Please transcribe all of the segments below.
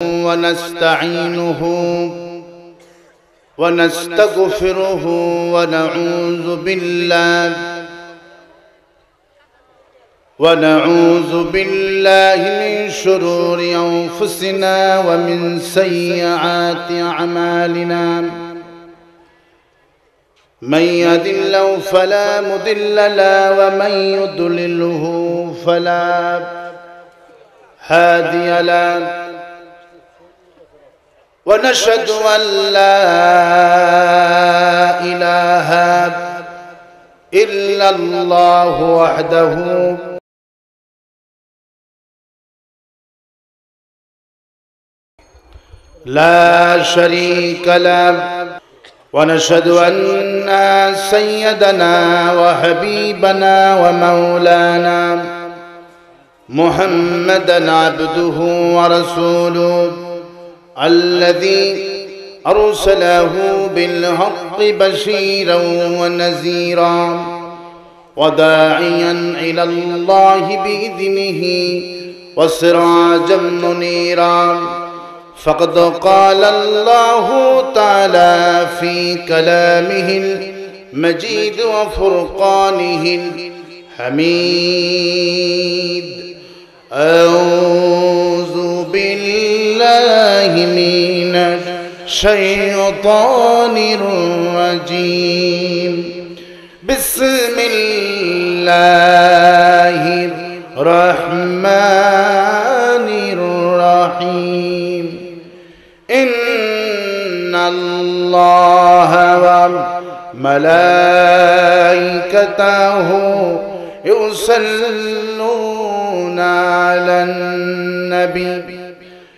ونستعينه ونستغفره ونعوذ بالله من شرور أنفسنا ومن سيئات أعمالنا. من يهد الله فلا مضل له ومن يضلله فلا هادي له. ونشهد أن لا إله إلا الله وحده لا شريك له. ونشهد أن سيدنا وحبيبنا ومولانا محمدًا عبده ورسوله الذي أرسله بالحق بشيرا ونذيرا وداعيا إلى الله بإذنه وسراجا منيرا. فقد قال الله تعالى في كلامه المجيد وفرقانه الحميد: أعوذ بالله من الشيطان الرجيم. بسم الله الرحمن الرحيم. إن الله وملائكته يصلون على النبي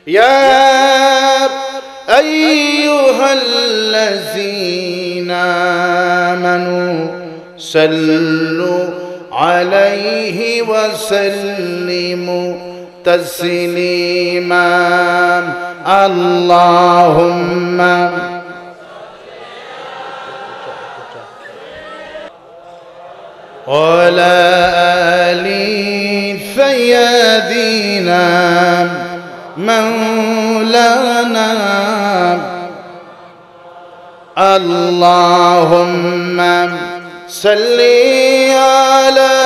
يا أيها الذين آمنوا صلوا عليه وسلموا تسليما. اللهم وعلى آل سيدنا مولانا. اللهم صل على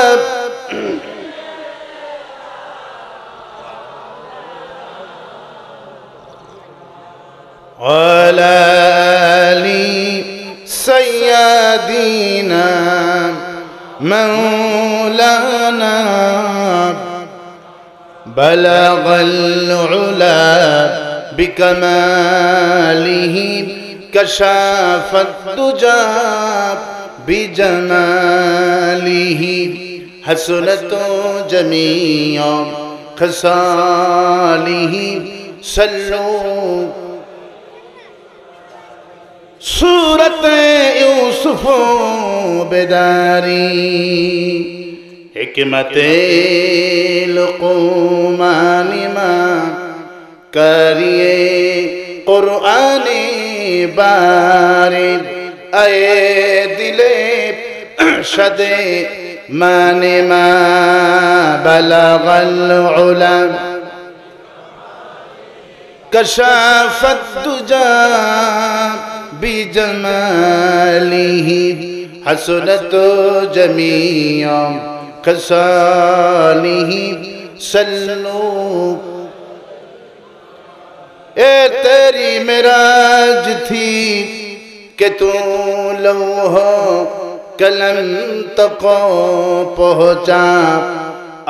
وعلى آل سيدنا مولانا. بلغ العلا بكماله كشاف الدجى بجماله حسنت جميع خصاله. صلوا सूरत यूसुफ बेदारी हिकमते लुक़मानी मां करिए कुरआनी बारिद आए दिले शदे माने मा बलगल उला कशाफत दुजा बिजमालिह हसनत जमीअ खसालिह। सल्लू ए तेरी मेराज थी कि तू लौहो कलम तक पहुँचा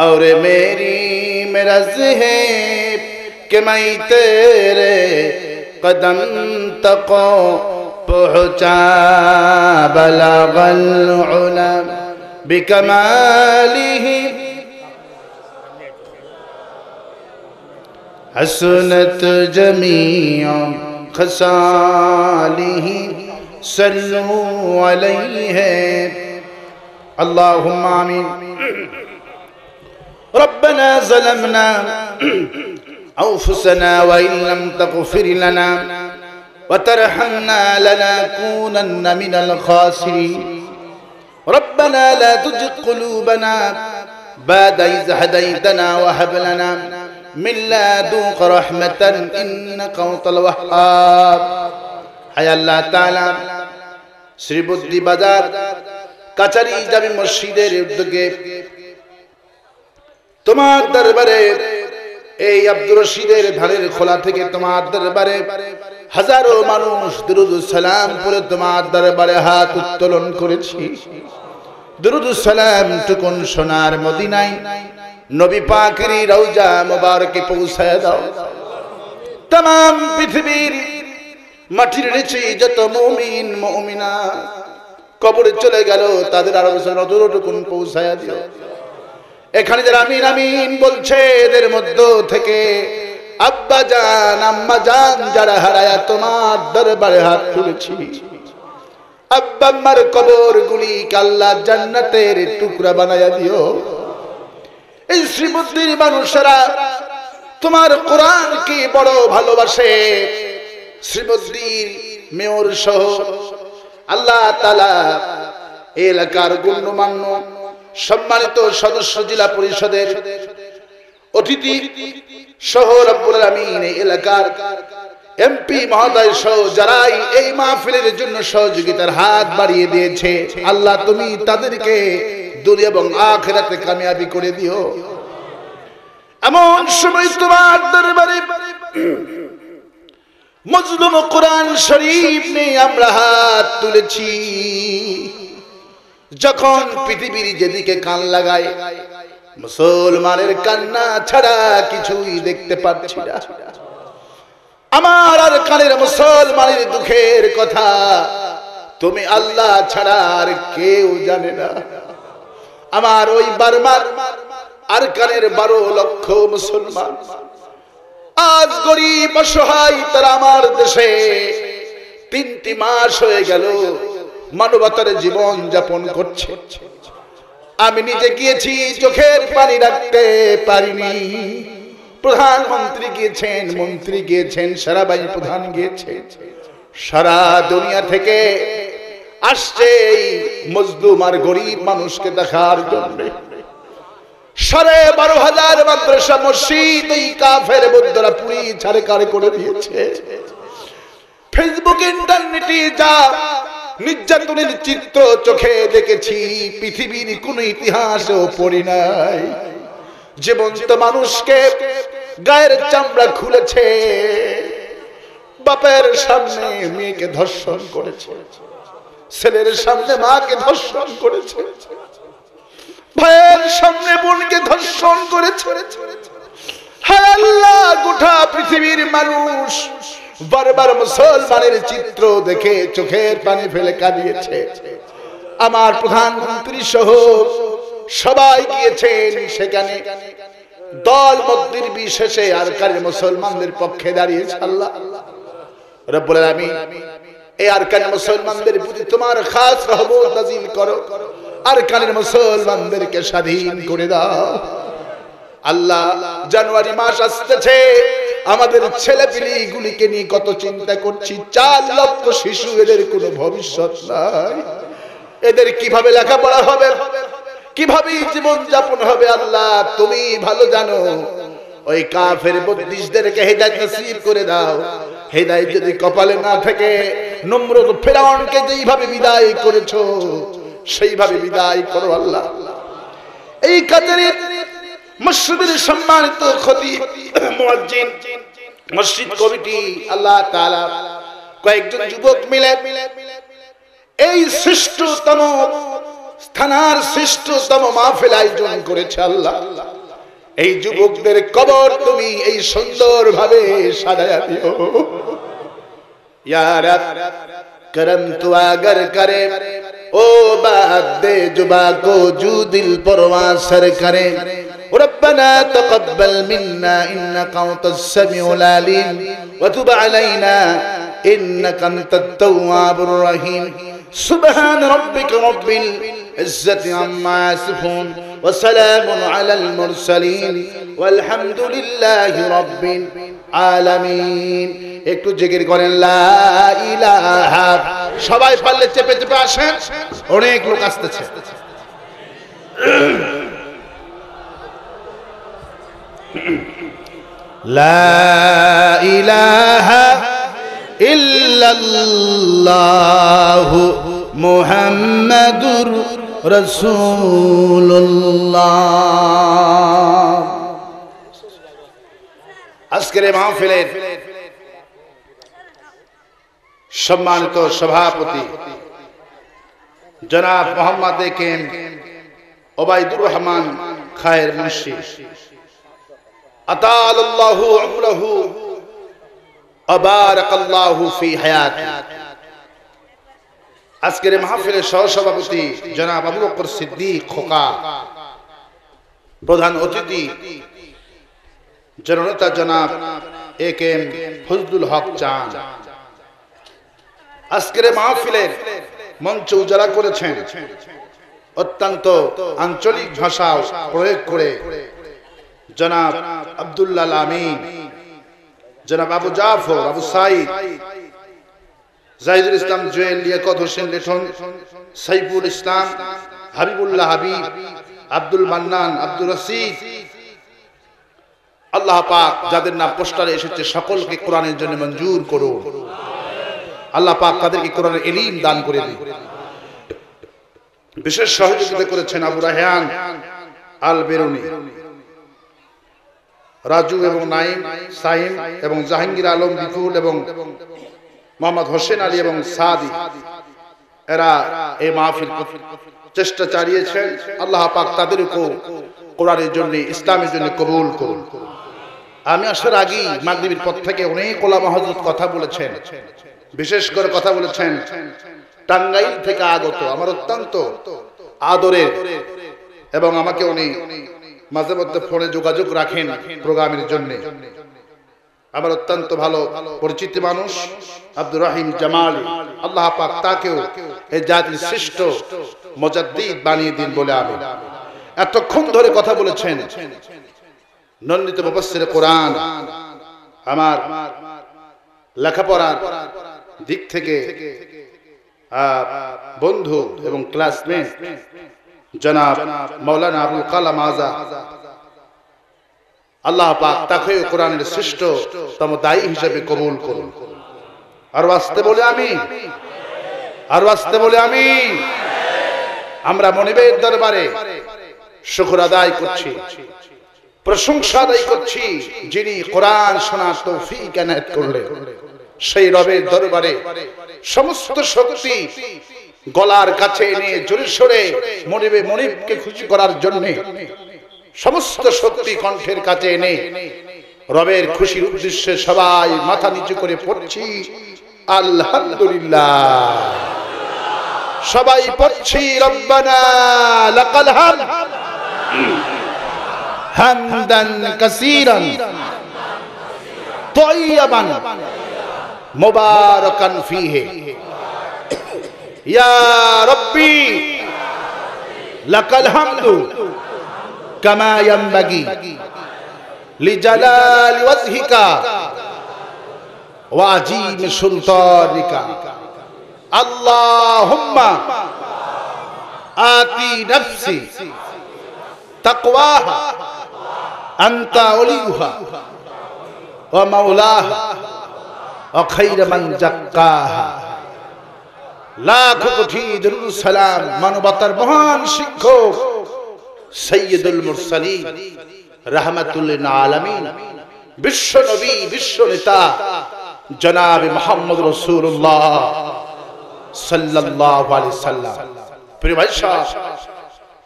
और मेरी मेराज है कि मैं तेरे कदम तक पहुँचा। बलगल उला बिकमालिह हसनत जमीअ खसालिह। सल्लू अलैहि अल्लाहुम्मा आमीन। रब्बना ज़लमना أنفسنا وإن لم تغفر لنا وترحمنا لنكونن من الخاسرين. ربنا لا تزغ قلوبنا بعد إذ هديتنا وهب لنا من لدنك رحمة إنك أنت الوهاب হায় আল্লাহ তাআলা শ্রীবুদ্ধি বাজার কাচারি জামি মসজিদের উদ্যোগে তোমার দরবারে এই আব্দুর রশিদের ধানের খোলা থেকে তোমার দরবারে হাজারো মানুষ দুরূদ ও সালাম পড়ে তোমার দরবারে হাত উত্তোলন করেছি। দুরূদ ও সালাম টুকুন সোনার মদিনায় নবী পাকের রওজা মুবারকে পৌঁছায় দাও। तमाम পৃথিবীর মাটির নিচে যত মুমিন মুমিনা কবরে চলে গেল তাদের আরো টুকুন পৌঁছায় দিও। এখানে যারা আমিন আমিন বলছে এদের মধ্য থেকে আব্বা জান আম্মা জান যারা হারায়া তোমার দরবারে হাত তুলেছি, আব্বা আম্মার কবর গুলি আল্লাহ জান্নাতের টুকরা বানায়া দিও। এই শ্রীবুদ্ধির মানুষেরা তোমার কোরআন কি বড় ভালোবাসে। শ্রীবুদ্ধির মেয়র সহ আল্লাহ তাআলা এলাকার গণ্যমান্য সম্মানিত সদস্য জেলা পরিষদের অতিথি সহ রব্বুল আলামিন এলাকার এমপি মহোদয় সহ যারাই এই মাহফিলের জন্য সহযোগিতার হাত বাড়িয়ে দিয়েছে, আল্লাহ তুমি তাদেরকে দুনিয়া এবং আখিরাতে কামিয়াবি করে দিও। এমন সময় তোমার দরবারে মজলুম কোরআন শরীফ নিয়ে আমরা হাত তুলেছি। যখন পৃথিবীর যেদিকে কান লাগায় মুসলমানের কান্না ছাড়া কিছুই দেখতে পাচ্ছি না। আমার আর কানের মুসলমানের দুঃখের কথা তুমি আল্লাহ ছাড়া আর কেউ জানে না। আমার ওই বার্মার আর কানের 12 লক্ষ মুসলমান আজ গরিব অসহায়, তারা আমার দেশে 3টি মাস হয়ে গেল মানবতার জীবন যাপন করছে। আমি নিজে গিয়েছি, চোখের পানি রাখতে পারিনি। প্রধানমন্ত্রী গিয়েছেন, মন্ত্রী গিয়েছেন, সেনাবাহিনী প্রধান গিয়েছে, সারা দুনিয়া থেকে আসছে এই মজলুম আর গরিব মানুষকে দেখার জন্য। 12,500 মাদ্রাসা মসজিদ এই কাফের বৌদ্ধরা পুরি ছাড়কার করে দিয়েছে। ফেসবুক ইন্টারনেটে যা নির্যাতনের চিত্র চোখে দেখেছি পৃথিবীর কোন ইতিহাসেও পড়ি নাই। জীবন্ত মানুষকে গায়ের চামড়া খুলেছে, বাপের সামনে মেয়েকে ধর্ষণ করেছে, ছেলের সামনে মাকে ধর্ষণ করেছে, ভাইয়ের সামনে বোনকে ধর্ষণ করেছে। হায় আল্লাহ, গোটা পৃথিবীর মানুষ বারবার মুসলমানের চিত্র দেখে চোখের পানি ফেলে কাঁদিয়েছে। আমার প্রধানমন্ত্রী সহ সবাই গিয়েছেন সেখানে, দল মত নির্বিশেষে আর কারে মুসলমানদের পক্ষে দাঁড়িয়েছে। আল্লাহ রব্বুল আলামিন এই আর কানে মুসলমানদের প্রতি তোমার খাস রহমত নাযিল করো, আর কানের মুসলমানদেরকে স্বাধীন করে দাও। আল্লাহ, জানুয়ারি মাস আসতেছে, আমাদের ছেলেপিলিগুলিকে নিয়ে কত চিন্তা করছি। 4 লক্ষ শিশু, এদের কোনো ভবিষ্যৎ নাই। এদের কিভাবে লেখাপড়া হবে, কিভাবে জীবন যাপন হবে আল্লাহ তুমি ভালো জানো। ওই কাফের বদ্দিশদেরকে হেদায়েত নসিব করে দাও। হেদায়েত যদি কপালে না থাকে, নমরুদ ফিরাউনকে যেইভাবে বিদায় করেছো সেইভাবে বিদায় করো আল্লাহ। এই কাতারে মসজিদের সম্মানিত খতিব, মুয়াজ্জিন, মসজিদ কমিটি, আল্লাহ তাআলা কয়েকজন যুবক মিলে এই শ্রেষ্ঠতম স্থানার শ্রেষ্ঠতম মাহফিল আয়োজন করেছে। আল্লাহ, এই যুবকদের কবর তুমি এই সুন্দরভাবে সাজায়া দিও। ইয়া রাব करम तू अगर करे ओ बात दे जुबा को जू दिल परवां सर करे। रब्बना तक़ब्बल मिन्ना इन्नका अंतस समीउल अलीम व तुब अलैना इन्नका अंतत तव्वाबुर रहीम। सुब्हान रब्बिका रब्बिल इज्जति अम्मा यसिफून व सलामुन अलल मुरसलीन वल्हम्दुलिल्लाहि रब्बिल आलामीन। একটু জিকির করেন লা ইলাহা। সবাই পারলে চেপে চেপে আসেন, অনেক লোক আসতেছে। লা ইলাহা ইল্লাল্লাহু মুহাম্মাদুর রাসূলুল্লাহ। আজকের মাহফিলের সম্মানিত সভাপতি জনাব মোহাম্মদ একেম ওবাইদুর রহমান খায়ের মুন্সি, আতালাল্লাহু উমরাহু ওয়া বারাকাল্লাহু ফি হায়াতি। আজকের মাহফিলের সহসভাপতি জনাব আবু বকর সিদ্দিক খোকা, প্রধান অতিথি জননেতা জনাব একেম ফজলুল হক চাঁদ। আজকের মাহফিলের মঞ্চ উজাড়া করেছেন অত্যন্ত আঞ্চলিক ভাষা প্রয়োগ করে জনাব আব্দুল্লাহ আমিন, জনাব আবু জাফর, আবু সাইদ, জাহিদুল ইসলাম জুয়েল, লিয়াকত হোসেন লিটন, সাইফুল ইসলাম, হাবিবুল্লাহ হাবিব, আব্দুল মান্নান, আব্দুল রশিদ। আল্লাহ পাক যাদের নাম পোস্টারে এসেছে সকলকে কোরআনের জন্য মঞ্জুর করুন। আল্লাহ পাক তাদেরকে কোরআনের ইলম দান করে দিন। বিশেষ সহযোগিতা করেছেন আবু রায়হান আল বেরুনি, রাজু এবং নাইম, সাইম এবং জাহাঙ্গীর আলম বিপুল এবং মোহাম্মদ হোসেন আলী এবং সাদি। এরা এই মাহফিল চেষ্টা চালিয়েছেন। আল্লাহ পাক তাদেরকেও কোরআনের জন্য, ইসলামের জন্য কবুল করুন। আমি আসার আগেই মাগরিবের পর থেকে অনেক ওলামা হযরত কথা বলেছেন, বিশেষ করে কথা বলেছেন টাঙ্গাইল থেকে আগত আমার অত্যন্ত আদরের এবং আমাকে উনি মাঝে মধ্যে ফোনে যোগাযোগ রাখেন প্রোগ্রামের জন্য, আমার অত্যন্ত ভালো পরিচিত মানুষ আব্দুর রহিম জামাল। আল্লাহ পাক তাকেও এই জাতির শ্রেষ্ঠ মুজাদ্দিদ বানিয়ে দিন বলে আমি। এতক্ষণ ধরে কথা বলেছেন নন্দিত মুফাসসির কোরআন, আমার লেখাপড়ার দিক থেকে বন্ধু এবং ক্লাসমেট জনাব মাওলানা গোলাম আযম। আল্লাহ পাক তাকে কোরআনের শ্রেষ্ঠতম দায়ী হিসেবে কবুল করুন। আর আসতে বলে আমি, আর আসতে বলে আমি। আমরা মনিবের দরবারে শুকর আদায় করছি, প্রশংসা আদায় করছি যিনি কোরআন শোনার তৌফিক এনায়েত করলেন। সেই রবের দরবারে সমস্ত শক্তি গলার কাছে এনে জোরে সোরে মনিবকে খুশি করার জন্য সমস্ত শক্তি কণ্ঠের কাছে এনে রবের খুশির উদ্দেশ্যে সবাই মাথা নিচু করে পড়ছি আলহামদুলিল্লাহ। সবাই পড়ছি রব্বানা লাকাল হামদ হামদান কাসীরান তাইয়্যিবান মুবারাকান ফীহি ইয়া রাব্বি লাকাল হামদু কামা ইয়ানবাগি লিজালালি ওয়াজহিকা ওয়া আযীম সুলতানিকা। আল্লাহুম্মা আতি নাফসি তাকওয়াহা আনতা ওলিয়ুহা ওয়া মাওলাহা ওয়া খায়রু মান যাক্কাহা। লাখ কোটি দরুদ সালাম মানবতার মহান শিক্ষক সাইয়্যিদুল মুরসালিন রাহমাতুল লিল আলামিন বিশ্ব নবী, বিশ্ব নেতা জনাব মুহাম্মদ রাসূলুল্লাহ সাল্লাল্লাহু আলাইহি সাল্লাম। প্রিয় ভাই সাহেব,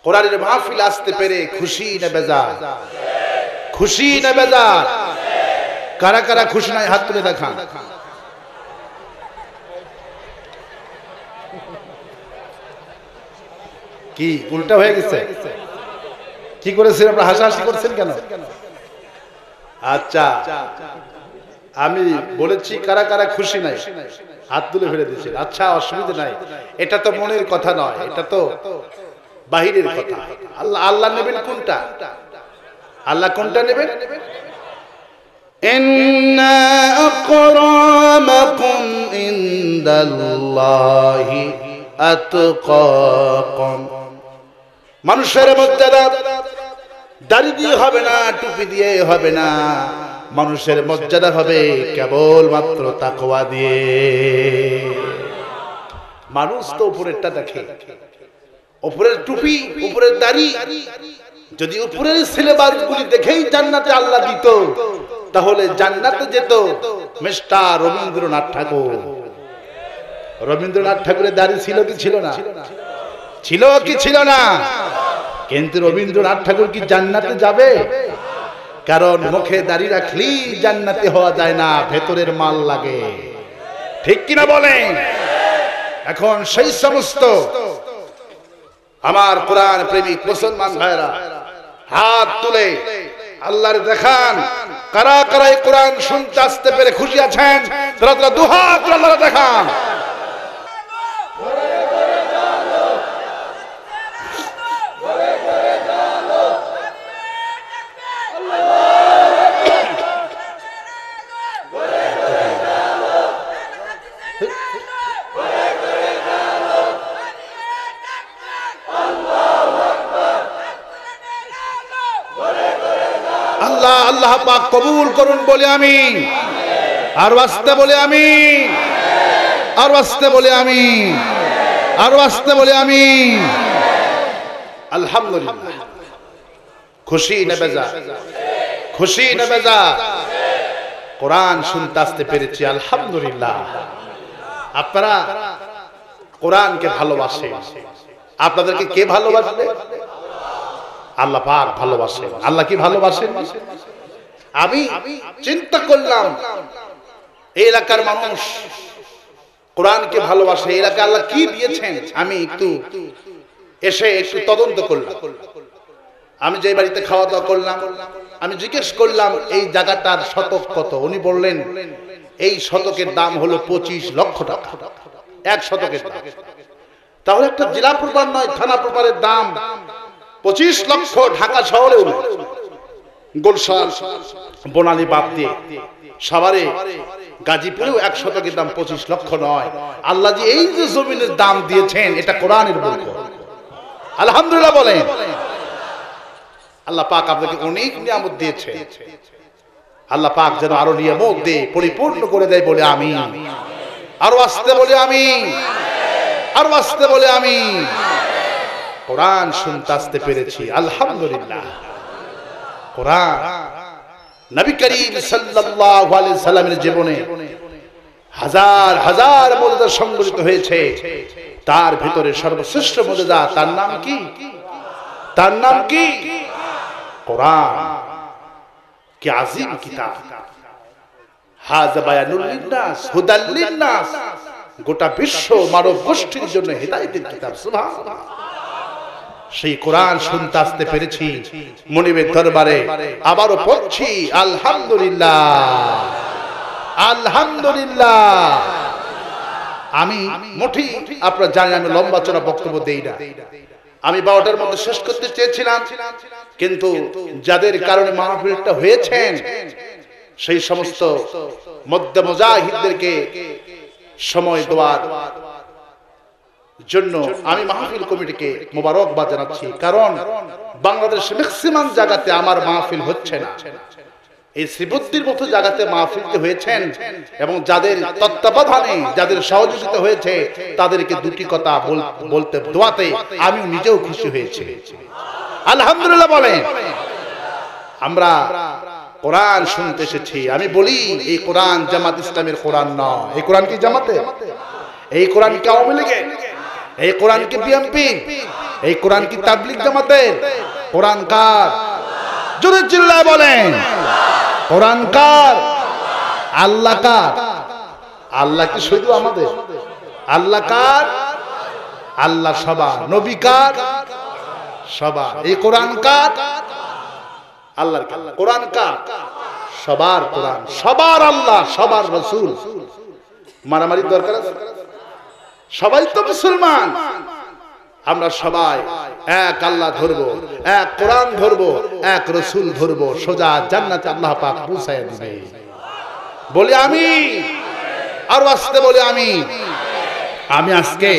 কোরআনের মাহফিল আসতে পেরে খুশি না বেজার? খুশি না বেজার? কারা কারা খুশি নাই হাত তুলে দেখান। কি উল্টা হয়ে গেছে? কি করেছেন আপনারা? হাসাহাসি করছেন কেন? আচ্ছা, আমি বলেছি কারা কারা খুশি নাই হাত তুলে ফেলে দিয়েছেন। আচ্ছা, অসুবিধা নাই, এটা তো মনের কথা নয়, এটা তো বাহিরের কথা। আল্লাহ আল্লাহ নেবেন কোনটা? আল্লাহ কোনটা নেবেন? ইন্না আকরামাকুম ইনদাল্লাহি আতকাকুম। মানুষের মর্যাদা দাড়ি দিয়ে হবে না, টুপি দিয়ে হবে না, মানুষের মর্যাদা হবে কেবল মাত্র তাকওয়া দিয়ে। মানুষ তো উপরেরটা দেখে, উপরের টুপি, উপরের দাড়ি। যদি উপরের সিলেবাসগুলি দেখেই জান্নাতে আল্লাহ দিত, তাহলে জান্নাতে যেত মিস্টার রবীন্দ্রনাথ ঠাকুর। রবীন্দ্রনাথ ঠাকুরের দাড়ি ছিল কি ছিল না? ছিল কি ছিল না? কিন্তু রবীন্দ্রনাথ ঠাকুর কি জান্নাতে যাবে? কারণ মুখে দাড়ি রাখলেই জান্নাতে হওয়া যায় না, ভেতরের মাল লাগে। ঠিক কিনা বলেন? এখন সেই সমস্ত আমার কোরআন প্রেমিক মুসলমান ভাইরা হাত তুলে আল্লাহর দেখান, কারা কারা এই কোরআন শুনতে আসতে পেরে খুশি আছেন? তারা তারা দুহাত আল্লাহর দেখান। আল্লাহ আল্লাহ পাক কবুল করুন বলে আমিন। আর ওয়াস্তে বলে আমিন, আর ওয়াস্তে বলে আমিন, আর ওয়াস্তে বলে আমিন। আলহামদুলিল্লাহ। খুশি না বেজা? খুশি না বেজা? কোরআন শুনতে আসতে পেরেছি, আলহামদুলিল্লাহ। আপনারা কোরআনকে ভালোবাসেন, আপনাদেরকে কে ভালোবাসবে? আল্লাহ পাক ভালোবাসেন। আল্লাহ কি ভালোবাসেন? আমি চিন্তা করলাম এই এলাকার মানুষ কোরআনকে ভালোবাসে, এই এলাকায় আল্লাহ কি দিয়েছেন। আমি একটু তদন্ত করলাম। আমি যে বাড়িতে খাওয়া দাওয়া করলাম, আমি জিজ্ঞেস করলাম এই জায়গাটার শতক কত। উনি বললেন এই শতকের দাম হলো 25 লক্ষ টাকা। এক শতকের দাম। তাহলে একটা জেলা প্রপার নয়, থানা প্রপারের দাম 25 লক্ষ। ঢাকা শহরেও গোলশান, বনানী বাদ দিয়ে সাভারে, গাজীপুরেও এক শতকের দাম 25 লক্ষ নয়। আল্লাহ জি এই যে জমিনের দাম দিয়েছেন, এটা কোরআনের বরকত। আলহামদুলিল্লাহ বলেন। আল্লাহ পাক আপনাকে অনেক নিয়ামত দিয়েছে। আল্লাহ পাক যেন আরো নিয়ামত দিয়ে পরিপূর্ণ করে দেয় বলে আমিন। আরো আসতে বলে আমিন, আরো আসতে বলে আমিন। কোরআন শুনতে আসতে পেরেছি, আলহামদুলিল্লাহ। কোরআন নবী করিম সাল্লাল্লাহু আলাইহি সাল্লামের জীবনে হাজার হাজার মুজিজা সংগঠিত হয়েছে। তার ভিতরে সর্বশ্রেষ্ঠ মুজিজা, তার নাম কি? তার নাম কি? কোরআন। কি আযীম কিতাব! হাযা বায়ানুল লিন্নাস হুদাল লিন্নাস। গোটা বিশ্ব মানব গোষ্ঠীর জন্য হিদায়াতের কিতাব। সুবহানাল্লাহ। সেই কোরআন শুনতে আসতে পেরেছি মনিবের দরবারে। আবারও পড়ছি আলহামদুলিল্লাহ, আলহামদুলিল্লাহ। আমি মোটেই আপনারা জানেন আমি লম্বা চড়া বক্তব্য দেই না। আমি 12টার মধ্যে শেষ করতে চেয়েছিলাম, কিন্তু যাদের কারণে মাহফিলটা হয়েছেন সেই সমস্ত মধ্যে মুজাহিদদেরকে সময় দেওয়ার জন্য আমি মাহফিল কমিটিকে মোবারকবাদ জানাচ্ছি। কারণ বাংলাদেশের ম্যাক্সিমাম জায়গাতে আমার মাহফিল হচ্ছে না। এই শ্রীবুদ্ধির মতো জায়গাতে মাহফিলতে হয়েছেন এবং যাদের তত্ত্বাবধানে, যাদের সহযোগিতা হয়েছে, তাদেরকে দুটি কথা বলতে দোয়াতে আমি নিজেও খুশি হয়েছি, আলহামদুলিল্লাহ বলেন। আমরা কোরআন শুনতে এসেছি। আমি বলি এই কোরআন জামাত ইসলামের কোরআন নয়। এই কোরআন কি জামাতে? এই কোরআন কি আওয়ামী লীগের? এই কোরআন কি বিএনপি? এই কোরআন কি তাবলীগ জামাতের? কোরআন কার? জোরে চিল্লায় বলেন, কোরআন কার? আল্লাহ কার? আল্লাহ কি শুধু আমাদের? আল্লাহ কার? আল্লাহ সবার। নবী কার? সবার। এই কোরআন কার? আল্লাহর। কোরআন কার? সবার কোরআন, সবার আল্লাহ, সবার রাসূল। মারামারি দরকার আছে? সবাই তো মুসলমান। আমরা সবাই এক আল্লাহ ধরবো, এক কোরআন ধরবো, এক রাসূল ধরবো, সোজা জান্নাতে আল্লাহ পাক পৌঁছায় দিবে। বলি আমি, আর আসতে বলি আমি। আমি আজকে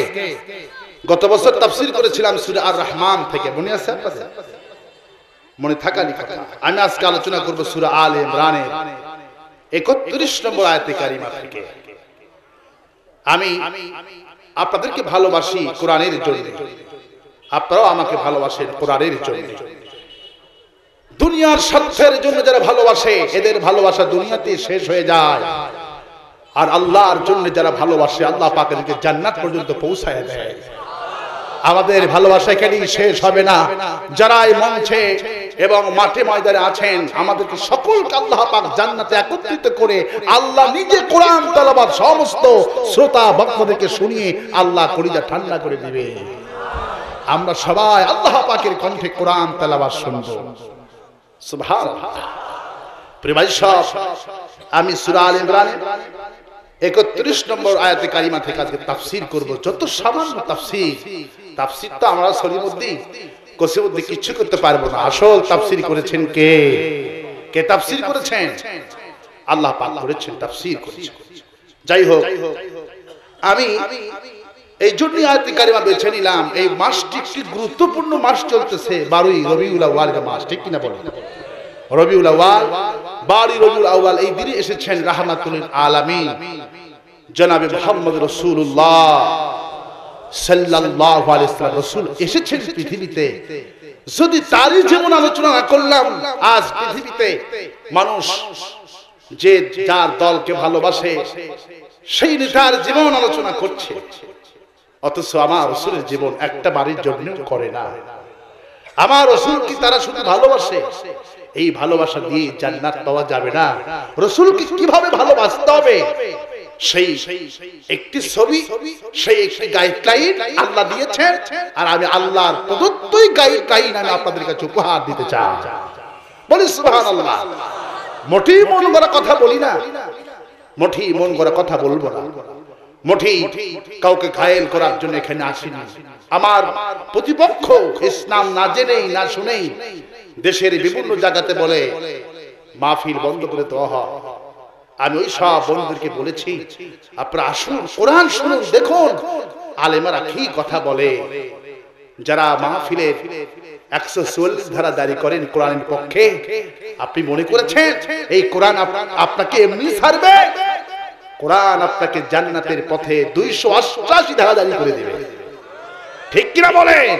গত বছর তাফসীর করেছিলাম সূরা আর রহমান থেকে, মনে আছে আপনাদের? মনে থাকারই কথা। আমি আজকে আলোচনা করব সূরা আলে ইমরানের 31 নম্বর আয়াতে কারিমা থেকে। আমি আপনাদেরকে ভালোবাসি কোরআনের জন্য, আপনারাও আমাকে ভালোবাসেন কোরআনের জন্য। দুনিয়ার স্বার্থের জন্য যারা ভালোবাসে এদের ভালোবাসা দুনিয়াতে শেষ হয়ে যায়, আর আল্লাহর জন্য যারা ভালোবাসে আল্লাহ পাক এদেরকে জান্নাত পর্যন্ত পৌঁছায় দেয়। আমাদের ভালোবাসা এখানেই শেষ হবে না। যারা এই মঞ্চে এবং মাঠে ময়দানে আছেন, আমাদেরকে সকলকে আল্লাহ পাক জান্নাতে একত্রিত করে আল্লাহ নিজে কোরআন তেলাওয়াত সমস্ত শ্রোতা ভক্তদেরকে শুনিয়ে আল্লাহ কলিজা ঠান্ডা করে দিবে। আমরা সবাই আল্লাহ পাকের কণ্ঠে কোরআন তেলাওয়াত শুনব। সুবহানাল্লাহ। প্রিয় ভাই সব, আমি সূরা আলে ইমরানের 31 নম্বর আয়াতে কারিমা থেকে আজকে তাফসীর করব। যত সামান্য তাফসীর তো আমরা সলিমুদ্দিন কসিমুদ্দিন কিছু করতে পারবো না। আসল তাফসীর করেছেন কে? কে তাফসীর করেছেন? আল্লাহ পাক করেছেন, তাফসীর করেছেন। যাই হোক, আমি এই জন্য আয়াতে কারিমা বেছে নিলাম। এই মাসটি একটি গুরুত্বপূর্ণ মাস চলতেছে, 12 রবিউল আউয়ালের মাস, ঠিক কিনা বলেন? রবিউল আউয়াল, 12 রবিউল আউয়াল, এই দিনে এসেছেন রাহমাতুল আলামিন জনাবে মুহাম্মদ রাসূলুল্লাহ সাল্লাল্লাহু আলাইহি ওয়াসাল্লাম। রাসূল এসেছেন পৃথিবীতে। যদি তারই যেমন আলোচনা না করলাম, আজ পৃথিবীতে মানুষ যে যার দলকে ভালোবাসে সেই নেতার জীবন আলোচনা করছে, অথচ আমার রাসূলের জীবন একটা বাড়ির জন্য করে না। আমার রাসূল কি তারা শুধু ভালোবাসে? এই ভালোবাসা দিয়ে জান্নাত পাওয়া যাবে না। রাসূলকে কিভাবে ভালোবাসতে হবে সেই একটি ছবি, সেই একটি গাইডলাইন আল্লাহ দিয়েছেন, আর আমি আল্লাহর প্রদত্তই গাইডলাইন আমি আপনাদের কাছে উপহার দিতে চাই। বলি সুবহানাল্লাহ। মোটেই মন গড়া কথা বলি না, মোটেই মন গড়া কথা বলবো না, মোটেই কাউকে ঘায়েল করার জন্য এখানে আসিনি। আমার প্রতিপক্ষ ইসলাম না জেনেই না শুনেই দেশের বিভিন্ন জায়গাতে বলে মাহফিল বন্ধ করে দেওয়া হয়। আমি ওই সব বন্ধুদেরকে বলেছি, আপনারা আসুন, কোরআন শুনুন, দেখুন আলেমারা কি কথা বলে। যারা মাহফিলের 144 ধারা জারি করেন কোরআনের পক্ষে, আপনি মনে করেছেন এই কোরআন আপনাকে এমনি ছাড়বে? কোরআন আপনাকে জান্নাতের পথে 288 ধারা জারি করে দিবে, ঠিক কিনা বলেন?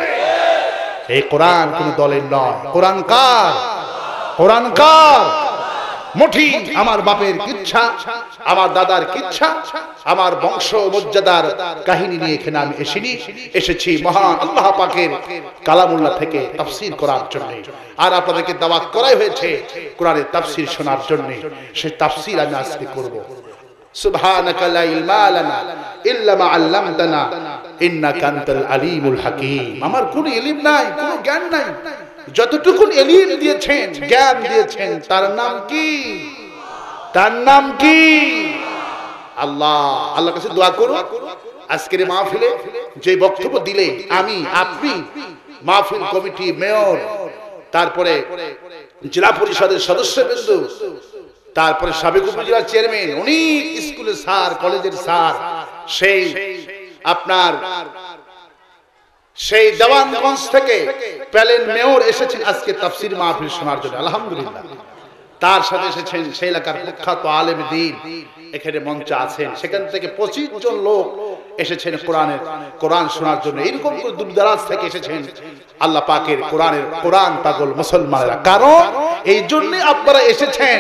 এই কোরআন কোন দলের নয়, কোরআন কার? কোরআন কার? মুঠি আমার বাপের কিচ্ছা, আমার দাদার কিচ্ছা, আমার বংশ মর্যাদার কাহিনী নিয়ে এখানে আমি এসেছি মহান আল্লাহ পাকের কালামুল্লাহ থেকে তাফসীর করার জন্য। আর আপনাদেরকে দাওয়াত করাই হয়েছে কোরআনের তাফসীর শোনার জন্য। সেই তাফসীর আমি আজকে করব। সুবহানাকা লা ইলমা লানা ইল্লা মা আল্লামতানা ইন্নাকা আনতাল আলিমুল হাকীম। আমার কোনো ইলম নাই, কোনো জ্ঞান নাই। যতটুকু ইলম দিয়েছেন, জ্ঞান দিয়েছেন, তার নাম কি? তার নাম কি? আল্লাহ। আল্লাহর কাছে দোয়া করুন আজকের মাহফিলে যে বক্তব্য দিলে আমি, আপনি, মাহফিল কমিটি, মেয়র, তারপরে জেলা পরিষদের সদস্যবৃন্দ, তারপরে সাবেক উপজেলা চেয়ারম্যান, অনেক স্কুলের স্যার, কলেজের স্যার, সেই আপনার সেই দেওয়ানগঞ্জ থেকে প্যালেন মেয়র এসেছেন আজকে তাফসীর মাহফিল শোনার জন্য, আলহামদুলিল্লাহ। তার সাথে এসেছেন সেই এলাকার প্রখ্যাত আলেম দ্বীন, এখানে মঞ্চে আছেন। সেখান থেকে 25 জন লোক এসেছেন কোরআন শোনার জন্য। এরকম করে দূরদরাজ থেকে এসেছেন আল্লাহ পাকের কোরআন পাগল মুসলমানেরা। কারণ এই জন্য আপনারা এসেছেন,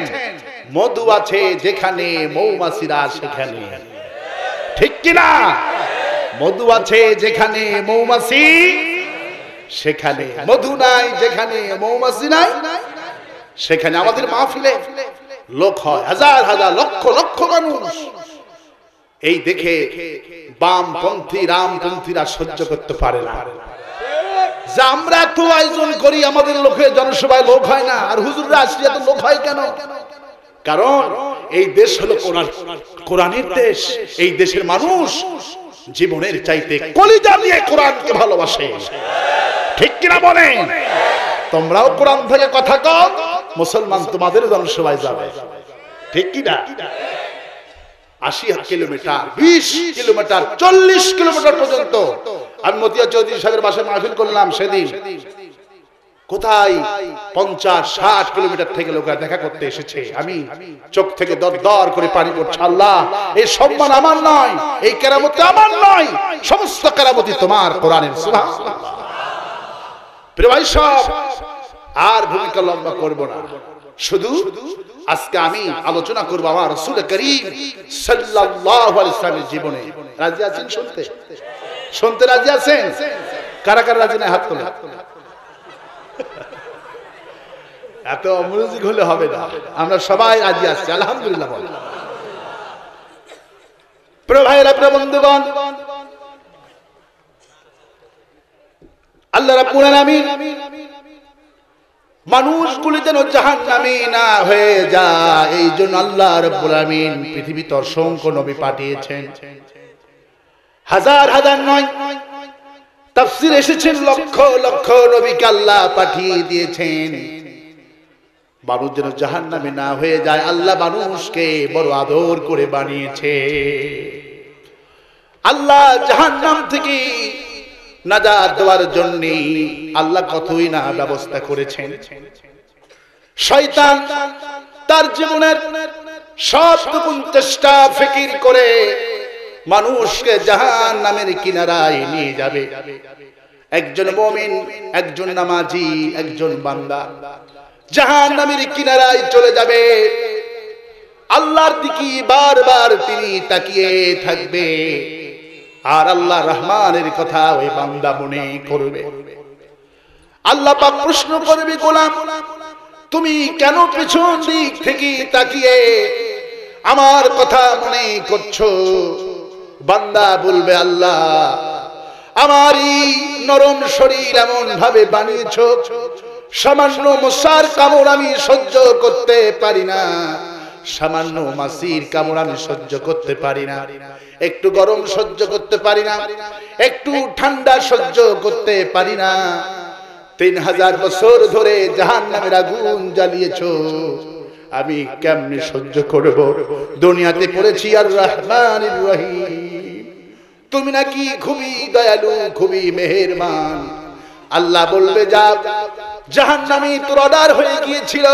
মধু আছে যেখানে মৌমাছিরা সেখানে, ঠিক কিনা? মধু আছে যেখানে মৌমাছি সেখানে, মধু নাই যেখানে মৌমাছি নাই সেখানে। আমাদের মাহফিলে লোক হয় হাজার হাজার, লক্ষ লক্ষ মানুষ। এই দেখে বামপন্থী রামপন্থীরা সহ্য করতে পারে না যে আমরা এত আয়োজন করি, আমাদের লোকের জনসভায় লোক হয় না, আর হুজুররা আসলে এত লোক হয় কেন? কারণ এই দেশ হলো কোরআনের দেশ। এই দেশের মানুষ জীবনের চাইতে কলিজা দিয়ে কোরআনকে ভালোবাসে, ঠিক কিনা বলেন? তোমরাও কোরআন থেকে কথা কও, মুসলমান তোমাদের জনসভায় যাবে, ঠিক কিনা? 80 কিলোমিটার, 20 কিলোমিটার, 40 কিলোমিটার পর্যন্ত। আমি মতিয়া চৌধুরী সাহেবের বাসায় মাহফিল করলাম সেদিন। কোথায় 50-60 কিলোমিটার থেকে লোকেরা দেখা করতে এসেছে। আমি চোখ থেকে দরদর করে পানি পড়ছে। আল্লাহ, এই সম্মান আমার নয়, এই কেরামতি আমার নয়, সমস্ত কেরামতি তোমার কোরআনের। সুবহানাল্লাহ। প্রিয় ভাই সব, আর ভূমিকা লম্বা করব না, শুধু আজকে আমি আলোচনা করব আমার রাসূল করিম সাল্লাল্লাহু আলাইহি ওয়াসাল্লামের জীবনে। রাজি আছেন শুনতে? শুনতে রাজি আছেন? কারা কারা রাজি নাই হাত তোলেন। এত অমনোযোগ হলে হবে না, আমরা সবাই রাজি আছি আলহামদুলিল্লাহ বলেন। প্রিয় ভাইরা, প্রিয় বন্ধুগণ, আল্লাহ রাব্বুল আলামিন মানুষগুলি যেন জাহান্নামী না হয়ে যায়, এই জন্য আল্লাহ রাব্বুল আলামিন পৃথিবীতে অসংখ্য নবী পাঠিয়েছেন। হাজার হাজার নয়, তাফসীর এসেছেন লক্ষ লক্ষ নবীকে আল্লাহ পাঠিয়ে দিয়েছেন। মানুষ যেন জাহান্নামী না হয়ে যায়, আল্লাহ মানুষকে বড় আদর করে বানিয়েছে। আল্লাহ জাহান্নাম থেকে নাজাত দেওয়ার জন্য আল্লাহ কতই না ব্যবস্থা করেছেন। শয়তান তার জীবনের সবটুকু চেষ্টা ফিকির করে মানুষকে জাহান্নামের কিনারায় নিয়ে যাবে। একজন মুমিন, একজন নামাজি, একজন বান্দা জাহান্নামের কিনারায় চলে যাবে। আল্লাহর দিকে বারবার তিনি তাকিয়ে থাকবে, আর আল্লাহ রহমানের কথা ওই বান্দা মনে করবে। আল্লাহ পাক প্রশ্ন করবে, গোলাম তুমি কেন পিছন দিক থেকে তাকিয়ে আমার কথা মনে করছো? বান্দা বলবে, আল্লাহ আমার এই নরম শরীর এমন ভাবে বানিয়েছো, সামান্য মশার কামড় আমি সহ্য করতে পারি না, সামান্য মাছির কামড় আমি সহ্য করতে পারি না, একটু গরম সহ্য করতে পারি না, একটু ঠান্ডা সহ্য করতে পারি না। 3000 বছর ধরে জাহান্নামের আগুন জ্বালিয়েছো, আমি কেমনে সহ্য করব? দুনিয়াতে পড়েছি আর রহমানির রহিম, তুমি নাকি খুবই দয়ালু, খুবই মেহেরবান। আল্লাহ বলবে, যা, জাহান্নামী তোর অর্ডার হয়ে গিয়েছিল,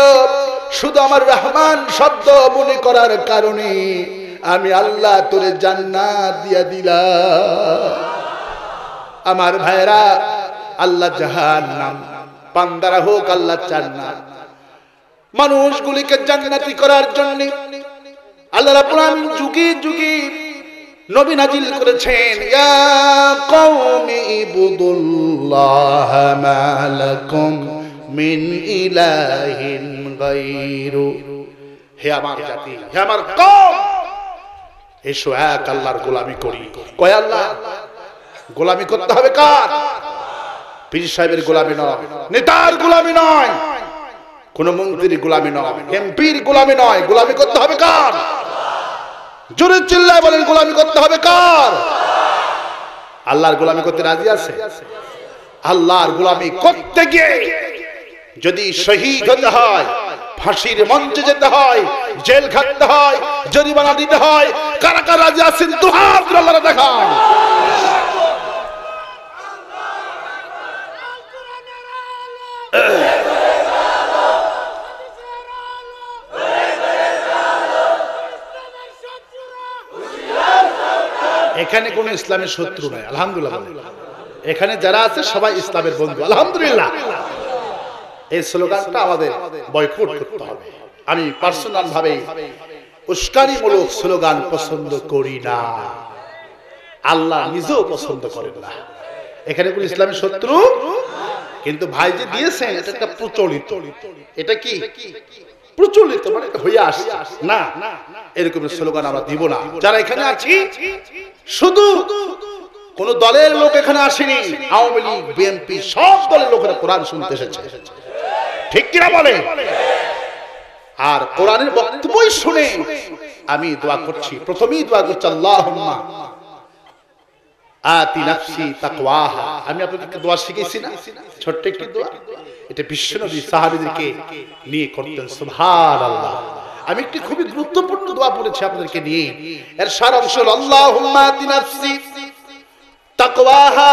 শুধু আমার রহমান শব্দ মনে করার কারণে আমি আল্লাহ তোরে জান্নাত দিয়া দিলাম। আমার ভাইরা, আল্লাহ জাহান্নাম বান্দারা হোক আল্লাহ চান না। মানুষগুলিকে জান্নাতি করার জন্য আল্লাহ রাব্বুল আলামিন যুগে যুগে নবী নাজিল করেছেন। ইয়া কওমি ইবুদুল্লাহ মা লাকুম মিন ইলাহিন গায়রু, হে আমার জাতি, হে আমার কওম, এসো এক আল্লাহর গোলামি করি। কয় আল্লাহ? গোলামি করতে হবে কার? পীর সাহেবের গোলামি নয়, নেতার গোলামি নয়, কোন মন্ত্রীর গোলামি নয়, এমপির গোলামি নয়। গোলামি করতে হবে কার? জোরে চিল্লায় বলেন, গোলামি করতে হবে কার? আল্লাহর গোলামি করতে রাজি আছে? আল্লাহর গোলামি করতে গিয়ে যদি শহীদ হতে হয়, ফাঁসির মঞ্চে যেতে হয়, জেল খাটতে হয়, জরিমানা দিতে হয়, কারা কারা রাজি আছেন? দুহাত তুলে আল্লাহকে দেখান। এখানে কোন ইসলামের শত্রু নাই, আলহামদুলিল্লাহ। এখানে যারা আছে সবাই ইসলামের বন্ধু, আলহামদুলিল্লাহ। এই স্লোগানটা আমাদের বয়কট করতে হবে। আমি পার্সোনাল ভাবে উস্কানিমূলক স্লোগান পছন্দ করি না, আল্লাহ নিজেও পছন্দ করেন না। এখানে কোন ইসলামের শত্রু, কিন্তু ভাই যে দিয়েছেন এটা একটা প্রচলিত, এটা কি প্রচলিত, মানে হয়ে আসে না, এরকম স্লোগান আমরা দিব না। যারা এখানে আছি শুধু কোন দলের লোক এখানে আসেনি, আওয়ামী লীগ, বিএনপি সব দলের লোকেরা কোরআন শুনতে এসেছে, ঠিক কিনা বলে? আর কোরআনের বক্তব্যই শুনে আমি দোয়া করছি, প্রথমেই দোয়া করছি, আল্লাহুম্মা আতি নাফসি তাকওয়াহা। আমি আপনাদেরকে দোয়া শিখেছি না, ছোট্ট একটি দোয়া, এটা বিশ্বনবী সাহাবীদেরকে নিয়ে করতেন। সুবহানাল্লাহ। আমি একটি খুবই গুরুত্বপূর্ণ দোয়া পড়েছি আপনাদেরকে নিয়ে, এর সারাংশ হলো আল্লাহুম্মা আতি নাফসি তাকওয়াহা।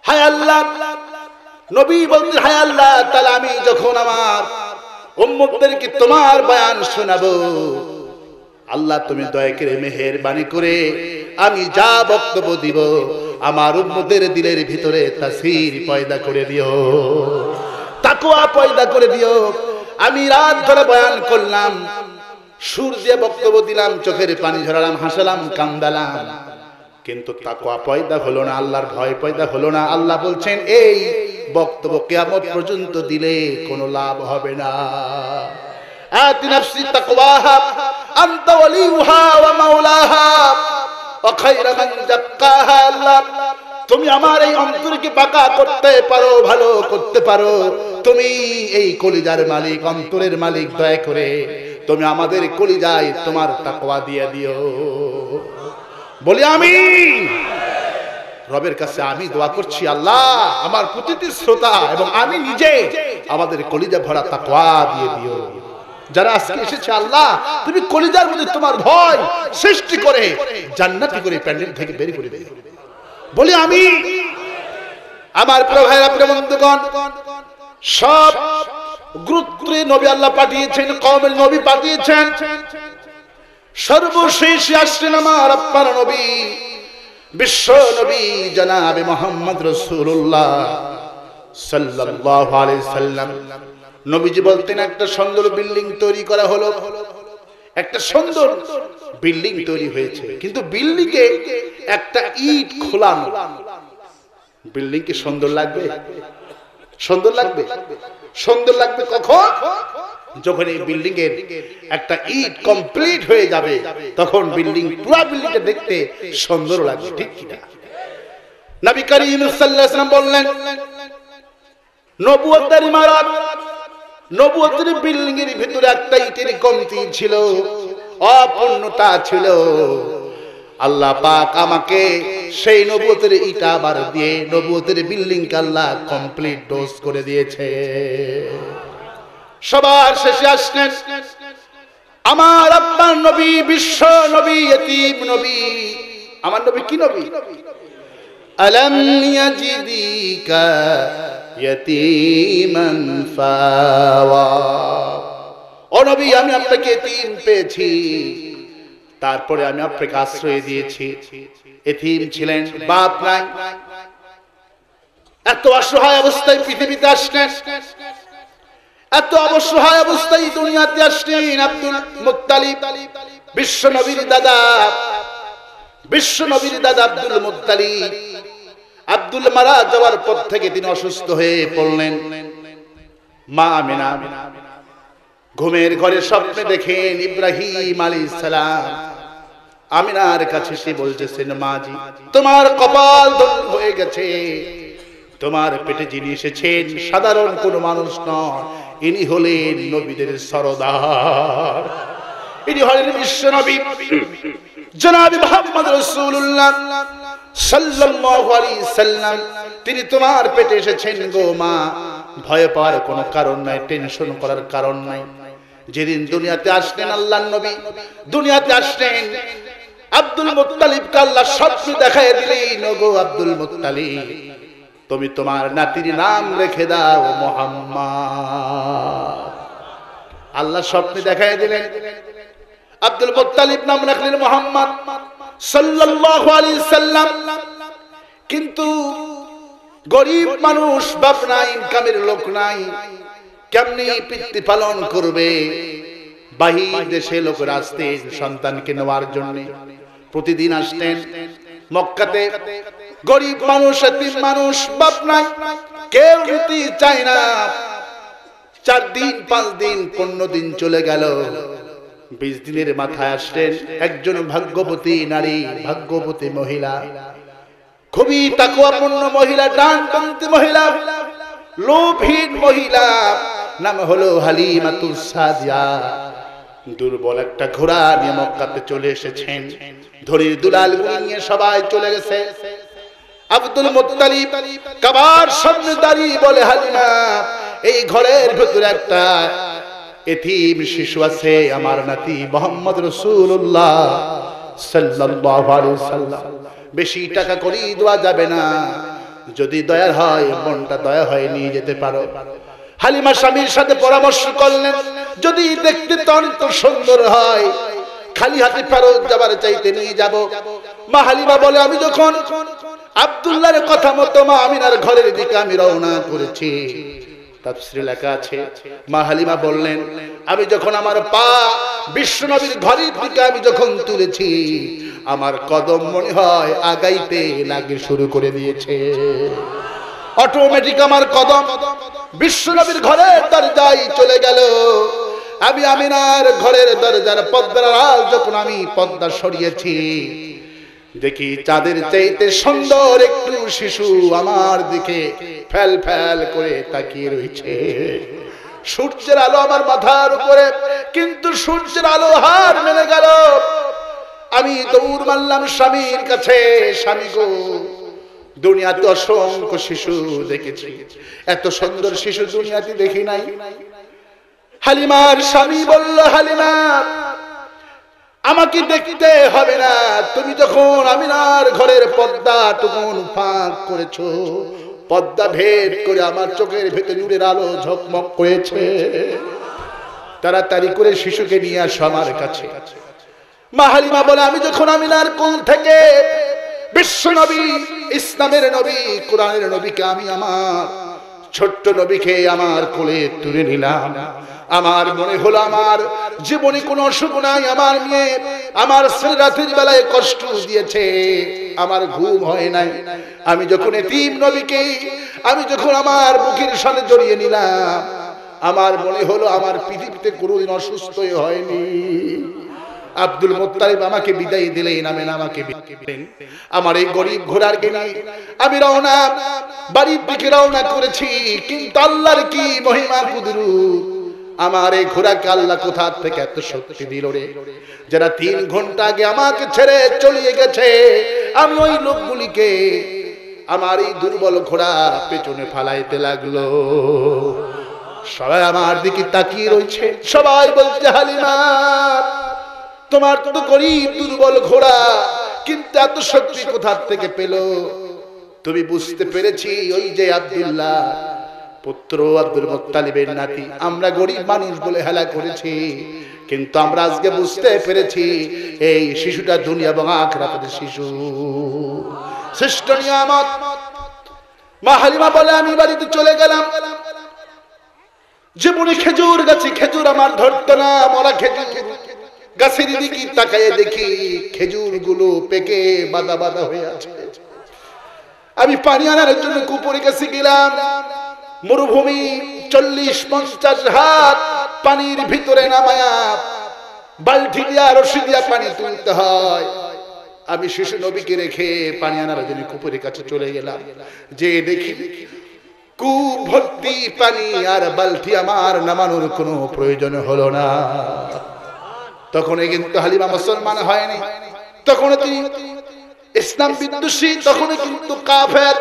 হায় আল্লাহ, নবী বলতেন, হায় আল্লাহ তাআলা, আমি যখন আমার উম্মতদেরকে তোমার বয়ান শোনাবো, আল্লাহ তুমি দয়া করে মেহেরবানি করে আমি যা বক্তব্য দিব আমার উম্মতের দিলের ভিতরে তাসির পয়দা করে দিও, তাকওয়া পয়দা করে দিও। আমি রাত ধরে বয়ান করলাম, সুর দিয়ে বক্তব্য দিলাম, চোখের পানি ঝরালাম, হাসালাম, কান্দালাম, কিন্তু তাকওয়া পয়দা হলো না, আল্লাহর ভয় পয়দা হলো না। আল্লাহ বলছেন এই বক্তব্য কিয়ামত পর্যন্ত দিলে কোনো লাভ হবে না। আতি নাফসি তাকওয়াহা আনতা ওয়ালিউহা ওয়া মাওলাহা ওয়া খায়রা মান যাক্কাহা। আল্লাহ তুমি আমার এই অন্তরকে পাকা করতে পারো, ভালো করতে পারো, তুমি এই কলিজার মালিক, অন্তরের মালিক, দয়া করে তুমি আমাদের কলিজায় তোমার তাকওয়া দিয়ে দিও। বলি আমিন। রবের কাছে আমি দোয়া করছি, আল্লাহ আমার প্রতিটি শ্রোতা এবং আমি নিজে আমাদের কলিজা ভরা তাকওয়া দিয়ে দিও। যারা আজকে এসেছে আল্লাহ তুমি কলিজার মধ্যে তোমার ভয় সৃষ্টি করে জান্নাতি করে প্যান্ডেল থেকে বের করে দিও। বলি আমি। আমার প্রিয় ভাইরা, প্রিয় বন্ধুগণ, সব গুরুত্বে নবী আল্লাহ পাঠিয়েছেন, কওমের নবী পাঠিয়েছেন, সর্বশেষ আসলেন আমার আপনার নবী, বিশ্ব নবী জনাবে মুহাম্মদ রাসূলুল্লাহ সাল্লাল্লাহু আলাইহি সাল্লাম। নবীজি বলতেন, একটা সুন্দর বিল্ডিং তৈরি করা হলো, একটা সুন্দর বিল্ডিং তৈরি হয়েছে, কিন্তু বিল্ডিং এ একটা ইট খোলানো। বিল্ডিং কি সুন্দর লাগবে? সুন্দর লাগবে? সুন্দর লাগবে কখন? যখন এই বিল্ডিং এর একটা ইট কমপ্লিট হয়ে যাবে, তখন বিল্ডিং, পুরো বিল্ডিংটা দেখতে সুন্দর লাগবে, ঠিক কি না? নবী করিম সাল্লাল্লাহু আলাইহি ওয়াসাল্লাম বললেন, নবুয়তের ইমারত, নবুয়তের বিল্ডিং এর ভিতরে একটা ইটের কমতি ছিল, অপূর্ণতা ছিল। আল্লাহ পাক আমাকে সেই নবুয়তের ইট আবার দিয়ে নবুয়তের বিল্ডিং কে আল্লাহ কমপ্লিট ডোজ করে দিয়েছে। সবার শেষে আসলেন আমার আপনার নবী, বিশ্ব নবী, ইতিম নবী। আমার নবী কি নবী? আলাম ইয়াজিদিকা ইয়াতীমান ফাওয়া। ও নবী, আমি আপনাকে ইতিম পেয়েছি, তারপরে আমি আপনাকে আশ্রয় দিয়েছি। ইতিম ছিলেন, বাপ নাই, এত অসহায় অবস্থায় পৃথিবীতে আসলেন, এত অসহায় অবস্থায় দুনিয়াতে আসলেন। আব্দুল মুত্তালিব, বিশ্ব নবীর দাদা, বিশ্ব নবীর দাদা আব্দুল মুত্তালিব, আব্দুল মারা যাওয়ার পর থেকে তিনি অসুস্থ হয়ে পড়লেন। মা আমিনা ঘুমের ঘরে স্বপ্নে দেখেন ইব্রাহিম আলাইহিস সালাম আমিনার কাছে সে বলতেছেন, মাজি তোমার কপাল ধন্য হয়ে গেছে, তোমার পেটে যিনি এসেছেন সাধারণ কোন মানুষ নয়, ইনি হলেন নবীদের সরদার, ইনি হলেন বিশ্ব নবী জনাবে মুহাম্মদ রাসূলুল্লাহ সাল্লাল্লাহু আলাইহি সাল্লাম। তিনি তোমার পেটে এসেছেন গো মা, ভয় পাওয়ার কোনো কারণ নাই, টেনশন করার কারণ নাই। যেদিন দুনিয়াতে আসলেন আল্লাহর নবী, দুনিয়াতে আসলেন, আব্দুল মুত্তালিবকে আল্লাহ স্বপ্নে দেখায় দিলেন, ওগো আব্দুল মুত্তালিব, তুমি তোমার নাতির নাম রেখে দাও মুহাম্মদ। আল্লাহ স্বপ্নে দেখায় দিলেন, আব্দুল মুত্তালিব নাম রাখলেন মুহাম্মদ সাল্লাল্লাহু আলাইহি সাল্লাম। কিন্তু গরিব মানুষ, বাপ নাই, ইনকামের লোক নাই, কেমনি পিতৃ পালন করবে? বাহির দেশে লোকেরা আসতেন সন্তানকে নেওয়ার জন্য, প্রতিদিন আসতেন মক্কাতে। গরিব মানুষ, এতিম মানুষ, বাপ নাই, কেউ নিতে চায় না। 4 দিন 5 দিন 15 দিন চলে গেল, 20 দিনের মাথায় আসলেন একজন ভাগ্যবতী নারী, ভাগ্যবতী মহিলা, খুবই তাকওয়াপূর্ণ মহিলা, ডানপন্থী মহিলা, লোভহীন মহিলা, নাম হলো হালিমাতুস সাদিয়া। দুর্বল একটা ঘোড়া নিয়ে মক্কাতে চলে এসেছেন, ধরির দুলাল নিয়ে সবাই চলে গেছে। আব্দুল মুত্তালিব কাবার সামনে দাঁড়িয়ে বলে, হালিমা, এই ঘরের ভিতরে একটা এতিম শিশু আছে, আমার নাতি মুহাম্মদ রাসূলুল্লাহ সাল্লাল্লাহু আলাইহি সাল্লাম। বেশি টাকা করি দেওয়া যাবে না, যদি দয়ার হয় মনটা দয়া হয় নিয়ে যেতে পারো। হালিমা স্বামীর সাথে পরামর্শ করলেন, যদি দেখতে অত্যন্ত সুন্দর হয় খালি হাতে ফেরত যাবার চাইতে নিয়ে যাব। মা হালিমা বলে, আমি যখন আব্দুল্লাহর কথা মতো মা আমিনার ঘরের দিকে আমি রওনা করেছি, তাফসীরে লেখা আছে মা হালিমা বললেন, আমি যখন আমার পা বিশ্বনবীর ঘরের দিকে আমি যখন তুলেছি, আমার কদম মনে হয় আগাইতে লাগে শুরু করে দিয়েছে। অটোমেটিক আমার কদম বিশ্বনবীর ঘরের দরজায় চলে গেল। আমি আমিনার ঘরের দরজার পর্দার আড়াল যখন আমি পর্দা সরিয়েছি, দেখি চাঁদের চাইতে সুন্দর একটু শিশু আমার দিকে ফেল ফেল করে তাকিয়ে রয়েছে। সূর্যের আলো আমার মাথার উপরে, কিন্তু সূর্যের আলো হার মেনে গেল। আমি দৌড় মারলাম স্বামীর কাছে, স্বামী গো, দুনিয়াতে অসংখ্য শিশু দেখেছি, এত সুন্দর শিশু দুনিয়াতে দেখি নাই। হালিমার স্বামী বলল, হালিমা আমাকে দেখতে হবে না, তুমি যখন আমিনার ঘরের পর্দা টুকুন ফাঁক করেছো, পর্দা ভেদ করে আমার চোখের ভেতরে নূরের আলো ঝকমক করেছে, তাড়াতাড়ি করে শিশুকে নিয়ে আসো আমার কাছে। মা হালিমা বলে, আমি যখন আমিনার কোল থেকে বিশ্ব নবী, ইসলামের নবী, কোরআনের নবীকে আমি আমার ছোট্ট নবীকে আমার কোলে তুলে নিলাম, আমার মনে হলো আমার জীবনে কোনো অসুখ নাই, আমার মেয়ে আমার রাতের বেলায় কষ্ট দিয়েছে, আমার ঘুম হয় নাই। আমি যখন এতিম নবীকে আমি যখন আমার বুকের সাথে জড়িয়ে নিলাম, আমার মনে হলো আমার পৃথিবীতে কোনোদিন অসুস্থই হয়নি। আব্দুল মুত্তালিব আমাকে বিদায় দিলেন, আমেনা আমাকে বিদায় দিলেন। আমার এই গরিব ঘোড়ার গেনে আমি রওনা বাড়ির দিকে রওনা করেছি, কিন্তু আল্লাহর কি মহিমা কুদরত, আমার এই ঘোড়াকে আল্লাহ কোথা থেকে এত শক্তি দিল রে, যারা 3 ঘন্টা আগে আমাকে ছেড়ে চলে গেছে, আমি ওই লোকগুলিকে আমার এই দুর্বল ঘোড়া পেছনে ফালাইতে লাগলো। সবাই আমার দিকে তাকিয়ে রয়েছে, সবাই বলছে, হালিমা তোমার তো গরিব দুর্বল ঘোড়া, কিন্তু এত শক্তি কোথা থেকে পেল? তুমি বুঝতে পেরেছি, ওই যে আব্দুল্লাহ পুত্র আব্দুল মুত্তালিবের নাতি, আমরা গরিব মানুষ বলে হেলা করেছি, কিন্তু আমরা আজকে বুঝতে পেরেছি এই শিশুটা দুনিয়া এবং আখিরাতের শিশু, শ্রেষ্ঠ নিয়ামত। মা হালিমা বলে, আমি বাড়িতে চলে গেলাম, জীবনে খেজুর গাছে খেজুর আমার ধরতো না, মরা খেজুর গাছের দিকে তাকায় দেখি খেজুর গুলো পেকে বাদা বাদা হয়ে আছে। আমি পানি আনার জন্য কুপুরের কাছে গেলাম, মরুভূমি 40-50 হাত পানির ভিতরে নামায়া বালতি দিয়া রশি দিয়া পানি তুলতে হয়। আমি শিশু নবীকে রেখে পানি আনার জন্য কুপুরের কাছে চলে গেলাম, যে দেখি কূপ ভর্তি পানি, আর বালতি আমার নামানোর কোনো প্রয়োজন হলো না। তখন কিন্তু হালিমা মুসলমান হয়নি, তখন তিনি ইসলাম বিদ্বেষী, তখন কিন্তু কাফের।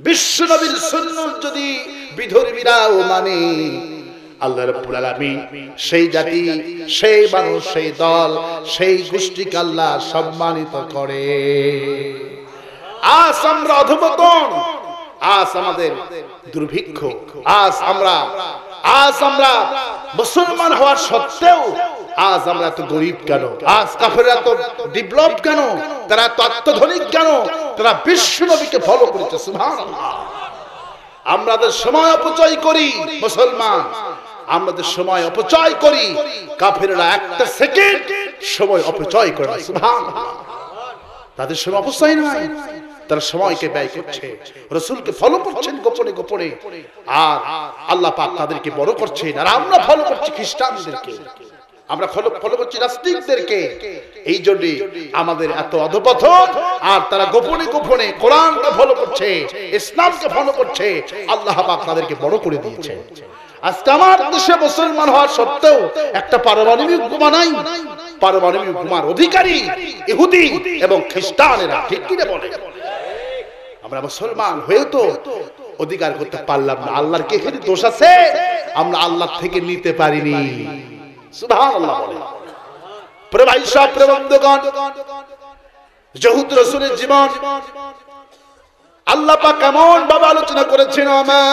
বিশ্ব নবীর সুন্নাত যদি বিধর্মীরাও মানে, আল্লাহ রাব্বুল আলামিন সেই জাতি, সেই মানুষ, সেই দল, সেই গোষ্ঠীকে আল্লাহ সম্মানিত করে। আজ আমরা অধঃপতন, আজ আমাদের দুর্ভিক্ষ, আজ আমরা মুসলমান হওয়ার সত্ত্বেও আজ আমরা এত গরিব কেন? আজ কাফেররা তো ডেভেলপ কেন? তারা তো আত্মধনিক কেন? তারা বিশ্ব নবীকে ফলো করেছে। সুবহানাল্লাহ। আমাদের সময় অপচয় করি মুসলমান, আমাদের সময় অপচয় করি, কাফেররা একটা সেকেন্ড সময় অপচয় করে না। সুবহানাল্লাহ। তাদের সময় অপচয় নাই, তারা সময়কে ব্যয় করছে, রাসূলকে ফলো করছেন গোপনে গোপনে, আর আল্লাহ পাক তাদেরকে বড় করছেন। আর আমরা ফলো করছি খ্রিস্টানদেরকে, আমরা ফলো করছি নাস্তিকদেরকে। এই জন্য আমাদের এত অধঃপতন। আর তারা গোপনে গোপনে কোরআনকে ফলো করছে, ইসলামকে ফলো করছে, আল্লাহ পাক তাদেরকে বড় করে দিয়েছে। আজকে আমার দেশে মুসলমান হওয়ার সত্ত্বেও একটা পারমাণবিক বোমা নাই, পারমাণবিক বোমার অধিকারী ইহুদি এবং খ্রিস্টানেরা, ঠিক কি না বলে? আমরা মুসলমান হয়েও তো অধিকার করতে পারলাম না। আল্লাহর কি এখানে দোষ আছে? আমরা আল্লাহ থেকে নিতে পারিনি। সুবহানাল্লাহ বলে। প্রিয় ভাই সব প্রিয় বন্ধুগণ, যহুদ রাসূলের জীবন আল্লাহ পাক কেমন ভাবে আলোচনা করেছেন, ওমা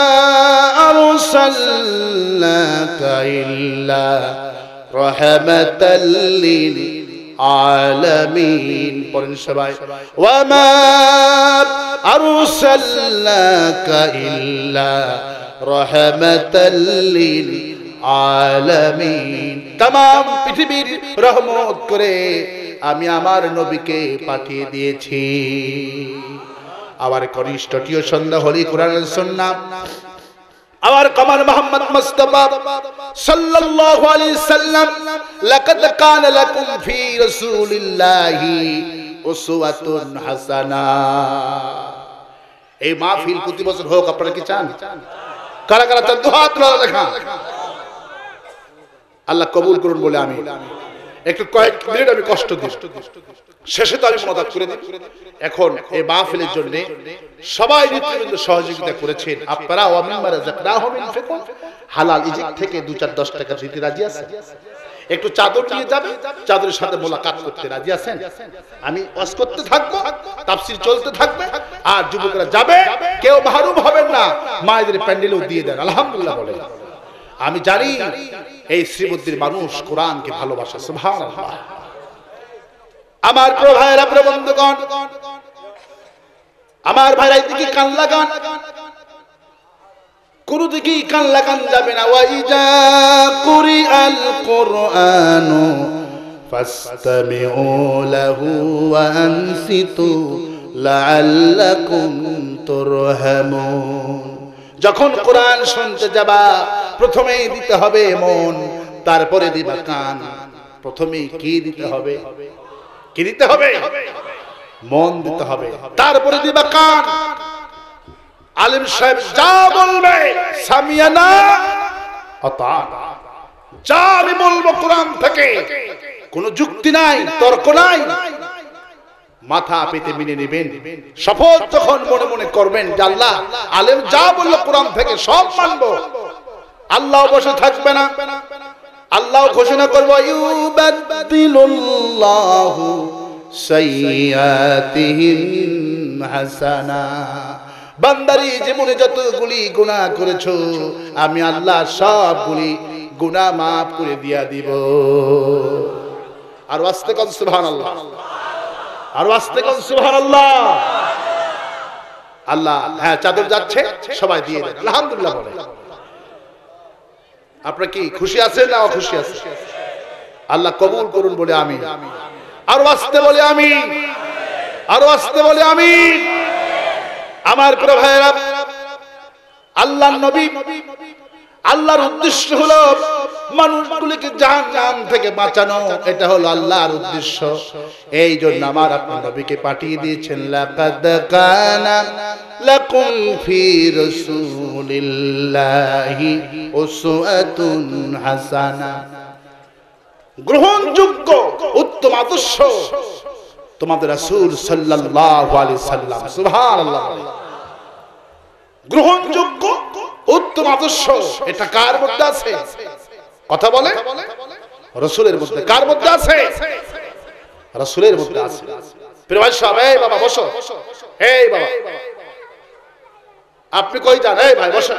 আরসালনাকা ইল্লা রাহমাতাল লিল আলামিন। পড়েন সবাই, ওমা আরসালনাকা ইল্লা রাহমাতাল লিল আলামিন। तमाम পৃথিবীর রহমত করে আমি আমার নবীকে পাঠিয়ে দিয়েছি। আবার কনিষ্ঠটিও সন্ধ্যা হলি কোরআনের সুন্নাহ, আবার কমর মোহাম্মদ মুস্তাফা সাল্লাল্লাহু আলাইহি সাল্লাম, লাকাদ কানা লাকুম ফি রাসূলিল্লাহি উসওয়াতুন হাসানাহ। এই মাহফিল প্রতি বছর হোক, আপনারা কি চান? কারা কারা চান? দুহাত তোলা দেখা। আল্লাহ কবুল করুন বলে আমি একটু কয়েক মিনিট আমি কষ্ট দিই, শেষে তো আমি মদত করে দিই। এখন এই মাহফিলের জন্য সবাই নেতৃবৃন্দ সহযোগিতা করেছেন। আপনারা ওয়ামিম্মা রাযাকনাহুম ইনফিকুন, হালাল ইজিক থেকে 2-4-10 টাকা দিতে রাজি আছেন? একটু চাদর নিয়ে যাবে, চাদরের সাথে মোলাকাত করতে রাজি আছেন? আমি ওয়াজ করতে থাকবো, তাফসীর চলতে থাকবে, আর যুবকরা যাবে, কেউ মাহরুম হবেন না। মায়েদের প্যান্ডেলও দিয়ে দেন, আলহামদুলিল্লাহ বলে। আমি জানি এই শ্রীমন্দির মানুষ কোরআনকে ভালোবাসে, সুবহানাল্লাহ। আমার প্রিয় ভাইরা, প্রিয় বন্ধুগণ, আমার ভাইরা এদিকে কান লাগান, কোন দিকেই কান লাগান যাবে না। ওয়াইজা কুরিআল কুরআনু ফাসতামিউ লাহু ওয়া আনসিতু লাআল্লাকুম তুরহামুন। যখন কোরআন শুনতে যাবা, প্রথমেই দিতে হবে মন, তারপরে দিবা কান। প্রথমেই কি দিতে হবে? কি দিতে হবে? মন দিতে হবে, তারপরে দিবা কান। আলেম সাহেব যা বলবে সামিয়ানা আতানা, যা আমি বলবো কোরআন থেকে, কোনো যুক্তি নাই, তর্ক নাই, মাথা পেতে মেনে নেবেন। শপথ যখন মনে মনে করবেন যে আল্লাহ আলেম যা বললো কোরআন থেকে সব মানবো, আল্লাহ বসে থাকবে না। আল্লাহ ঘোষণা করবো, ইউবাদদিলুল্লাহু সাইয়্যাতিহিম হাসানা। বান্দারি জীবনে যতগুলি গুনাহ করেছো, আমি আল্লাহ সবগুলি গুনাহ মাফ করে দিয়া দিব। আর আস্তে কোন সুবহানাল্লাহ, আর আস্তে কোন সুবহানাল্লাহ। আল্লাহ, হ্যাঁ চাদর যাচ্ছে, সবাই দিয়ে দেন, আলহামদুলিল্লাহ বলে। আপনারা কি খুশি আছেন না অখুশি আছেন? আল্লাহ কবুল করুন বলে আমিন। আর আস্তে বলে আমিন, আর আস্তে বলে আমিন। আমার প্রিয় ভাইরা, আল্লাহর নবী, আল্লাহর উদ্দেশ্য হলো মানুষগুলিকে জাহান্নাম থেকে বাঁচানো। এটা হলো আল্লাহর উদ্দেশ্য। এই জন্য আমার আপনার নবীকে পাঠিয়ে দিয়েছেন। লাকাদ কানা লাকুম ফি রাসূলিল্লাহি উসওয়াতুন হাসানা, গ্রহণযোগ্য উত্তম আদর্শ তোমাদের রাসূল সাল্লাল্লাহু আলাইহি সাল্লাম। সুবহানাল্লাহ। গ্রহণযোগ্য উত্তম আদর্শ, এটা কার মধ্যে আছে? কথা বলে, রাসূলের মধ্যে। কার মধ্যে আছে? রাসূলের মধ্যে আছে। প্রিয় ভাই সাহেব, এই বাবা বসো, এই বাবা আপনি কই যান? এই ভাই বসো।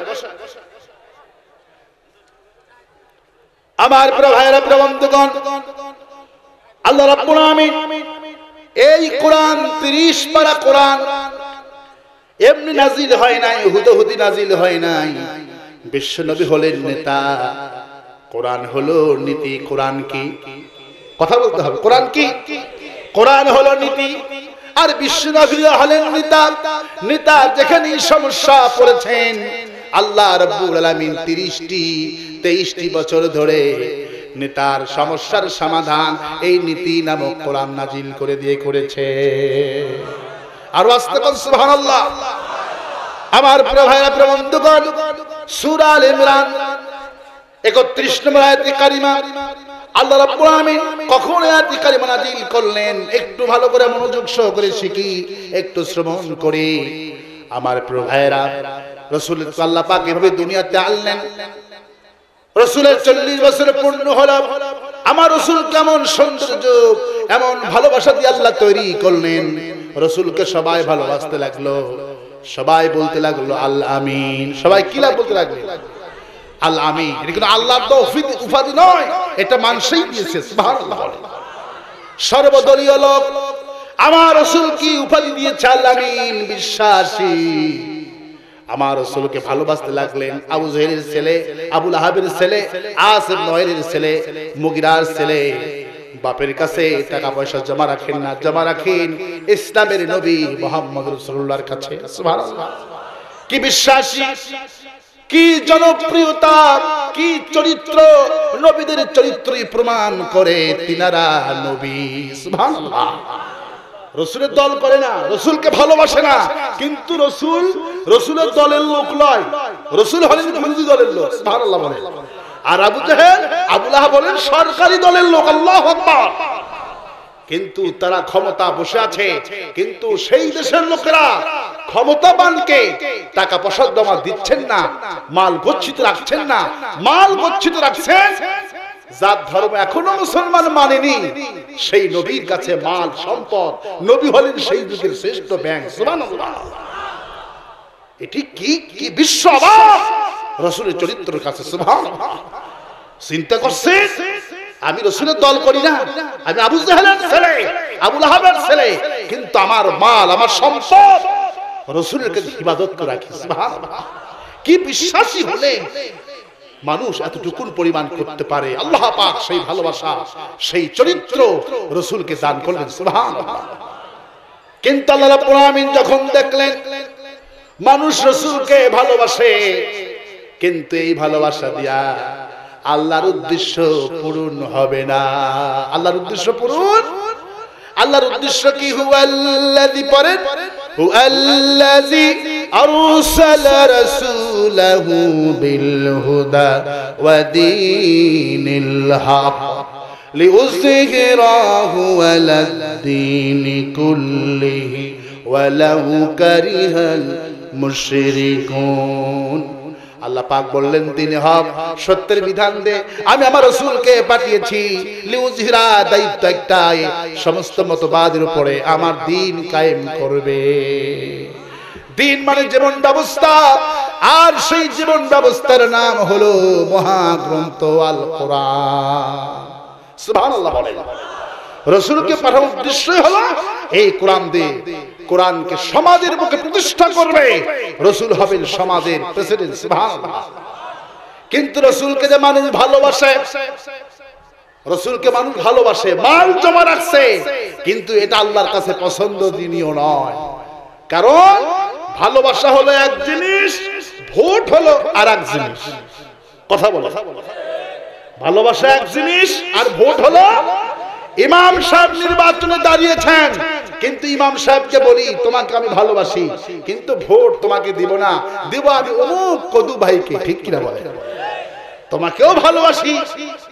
আমার প্রিয় ভাইরা, প্রিয় বন্ধুগণ, আল্লাহ রাব্বুল আলামিন এই কোরআন 30 পারা কোরআন এমনি নাজিল হয় নাই, হুদহুদি নাজিল হয় নাই। বিশ্ব নবী হলেন নেতা, কোরআন হলো নীতি। কোরআন কি? কথা বলতে হবে। কোরআন কি? কোরআন হলো নীতি, আর বিশ্ব নবী হলেন নেতা। নেতা যেখানে সমস্যা পড়েছেন, আল্লাহ রাব্বুল আলামিন 23টি বছর ধরে নেতার সমস্যার সমাধান এই নীতি নামক কোরআন নাজিল করে দিয়ে করেছে। আর আস্তে কোন সুবহানাল্লাহ। আমার প্রিয় ভাইরা, প্রিয় বন্ধুগণ, সূরা আল ইমরান 31 নম্বর আয়াতে কারিমা আল্লাহ রাব্বুল আলামিন কখন আয়াতে কারিমা নাজিল করলেন, একটু ভালো করে মনোযোগ সহকারে শিখি, একটু শ্রবণ করি। আমার প্রিয় ভাইরা, রাসূল আল্লাহ পাক এভাবে দুনিয়াতে আনলেন। রাসূলের 40 বছর পূর্ণ হলো। আমার রাসূল কেমন সৌন্দর্য, এমন ভালোবাসা দিয়ে আল্লাহ তৈরি করলেন। রাসূলকে সবাই ভালোবাসতে লাগলো, সবাই বলতে লাগলো আল আমিন। সবাই কি বলতে লাগলো? আল আমিন। এটা কিন্তু আল্লাহর তো উপাধি নয়, এটা মানুষই দিয়েছে। সুবহানাল্লাহ। সর্বদলীয় লোক আমার রাসূল কি উপাধি দিয়েছে? আল আমিন, বিশ্বাসী। আমার রাসূলকে ভালোবাসতে লাগলেন। আবু জাহেলের ছেলে, আবু লাহাবের ছেলে, আস ইবনে ওয়াইলের ছেলে, মুগিরার ছেলে বাপের কাছে টাকা পয়সা জমা রাখেন না, জমা রাখেন ইসলামের নবী মুহাম্মদ রাসূলুল্লাহর কাছে। সুবহানাল্লাহ। কি বিশ্বাসী, কি জনপ্রিয়তা, কি চরিত্র! নবীদের চরিত্রই প্রমাণ করে তিনারা নবী। সুবহানাল্লাহ। রসুলের দল করে না, রসুলকে ভালোবাসে না, কিন্তু রসুলের দলের লোক নয়, রসুল হলেন বিরোধী দলের লোক। সুবহানাল্লাহ বলেন। আর আবু জাহেল, আবু লাহাব বলেন সরকারি দলের লোক। আল্লাহু আকবার। কিন্তু তারা ক্ষমতা বসে আছে, কিন্তু সেই দেশের লোকেরা ক্ষমতাবানকে টাকা পয়সা জমা দিচ্ছেন না, মাল গচ্ছিত রাখছেন না, মাল গচ্ছিত রাখছেন যার ধর্ম এখনো মুসলমান মানেনি, সেই নবীর কাছে মাল সম্পদ। নবী হলেন সেই যুগের শ্রেষ্ঠ ব্যাংক। সুবহানাল্লাহ। এটি কি কি বিশ্ব অবাক রাসূলের চরিত্রের কাছে। সুবহানাল্লাহ। চিন্তা করছে, আমি রাসূলের দল করি না, আমি আবু জাহেলের ছেলে, আবু লাহাবের ছেলে, কিন্তু আমার মাল, আমার সম্পদ রাসূলের কাছে ইবাদত করে রাখি। সুবহানাল্লাহ। কি বিশ্বাসী হলে মানুষ এতটুকু পরিমাণ করতে পারে! আল্লাহ পাক সেই ভালোবাসা, সেই চরিত্র রাসূলকে দান করলেন। সুবহানাল্লাহ। কিন্তু আল্লাহ রাব্বুল আলামিন যখন দেখলেন মানুষ রাসূলকে ভালোবাসে, কিন্তু এই ভালোবাসা দিয়া আল্লাহর উদ্দেশ্য পূরণ হবে না। আল্লাহর উদ্দেশ্য পূরণ, আল্লাহর উদ্দেশ্য কি? হুয়াল্লাযী পরেন, হুয়াল্লাযী আরসালা রাসূলাহু বিল হুদা ওয়া দীনিল হক লিউযহিরাহু আলাদ দীনি কুল্লিহি ওয়ালাউ কারিহাল মুশরিকুন। আল্লাহ পাক বললেন তিনি হক, সত্যের বিধান দে। আমি আমার রাসূলকে পাঠিয়েছি লিউযহিরা, দায়িত্ব একটাই, সমস্ত মতবাদের উপরে আমার দ্বীন কায়েম করবে। দ্বীন মানে জীবন ব্যবস্থা, আর সেই জীবন ব্যবস্থার নাম হলো মহাগ্রন্থ আল কোরআন। সুবহানাল্লাহ বলেন। রাসূলকে পাঠানোর উদ্দেশ্য হলো এই কোরআন দিয়ে কোরআনকে সমাজের বুকে প্রতিষ্ঠা করবে। রাসূল হবেন সমাজের প্রেসিডেন্ট। সুবহানাল্লাহ। কিন্তু রাসূলকে যে মানুষ ভালোবাসে, রাসূলকে মানুষ ভালোবাসে, মাল জমা রাখছে, কিন্তু এটা আল্লাহর কাছে পছন্দনীয় নয়। কারণ ভালোবাসা হলো এক জিনিস, ভোট হলো আর এক জিনিস। কথা বলো। ভালোবাসা এক জিনিস আর ভোট হলো। ইমাম সাহেব নির্বাচনে দাঁড়িয়েছেন, কিন্তু ইমাম সাহেবকে বলি তোমাকে আমি ভালোবাসি, কিন্তু ভোট তোমাকে দিব না, দিব আমি অমুক কদু ভাইকে। ঠিক কিনা বলে? তোমাকেও ভালোবাসি,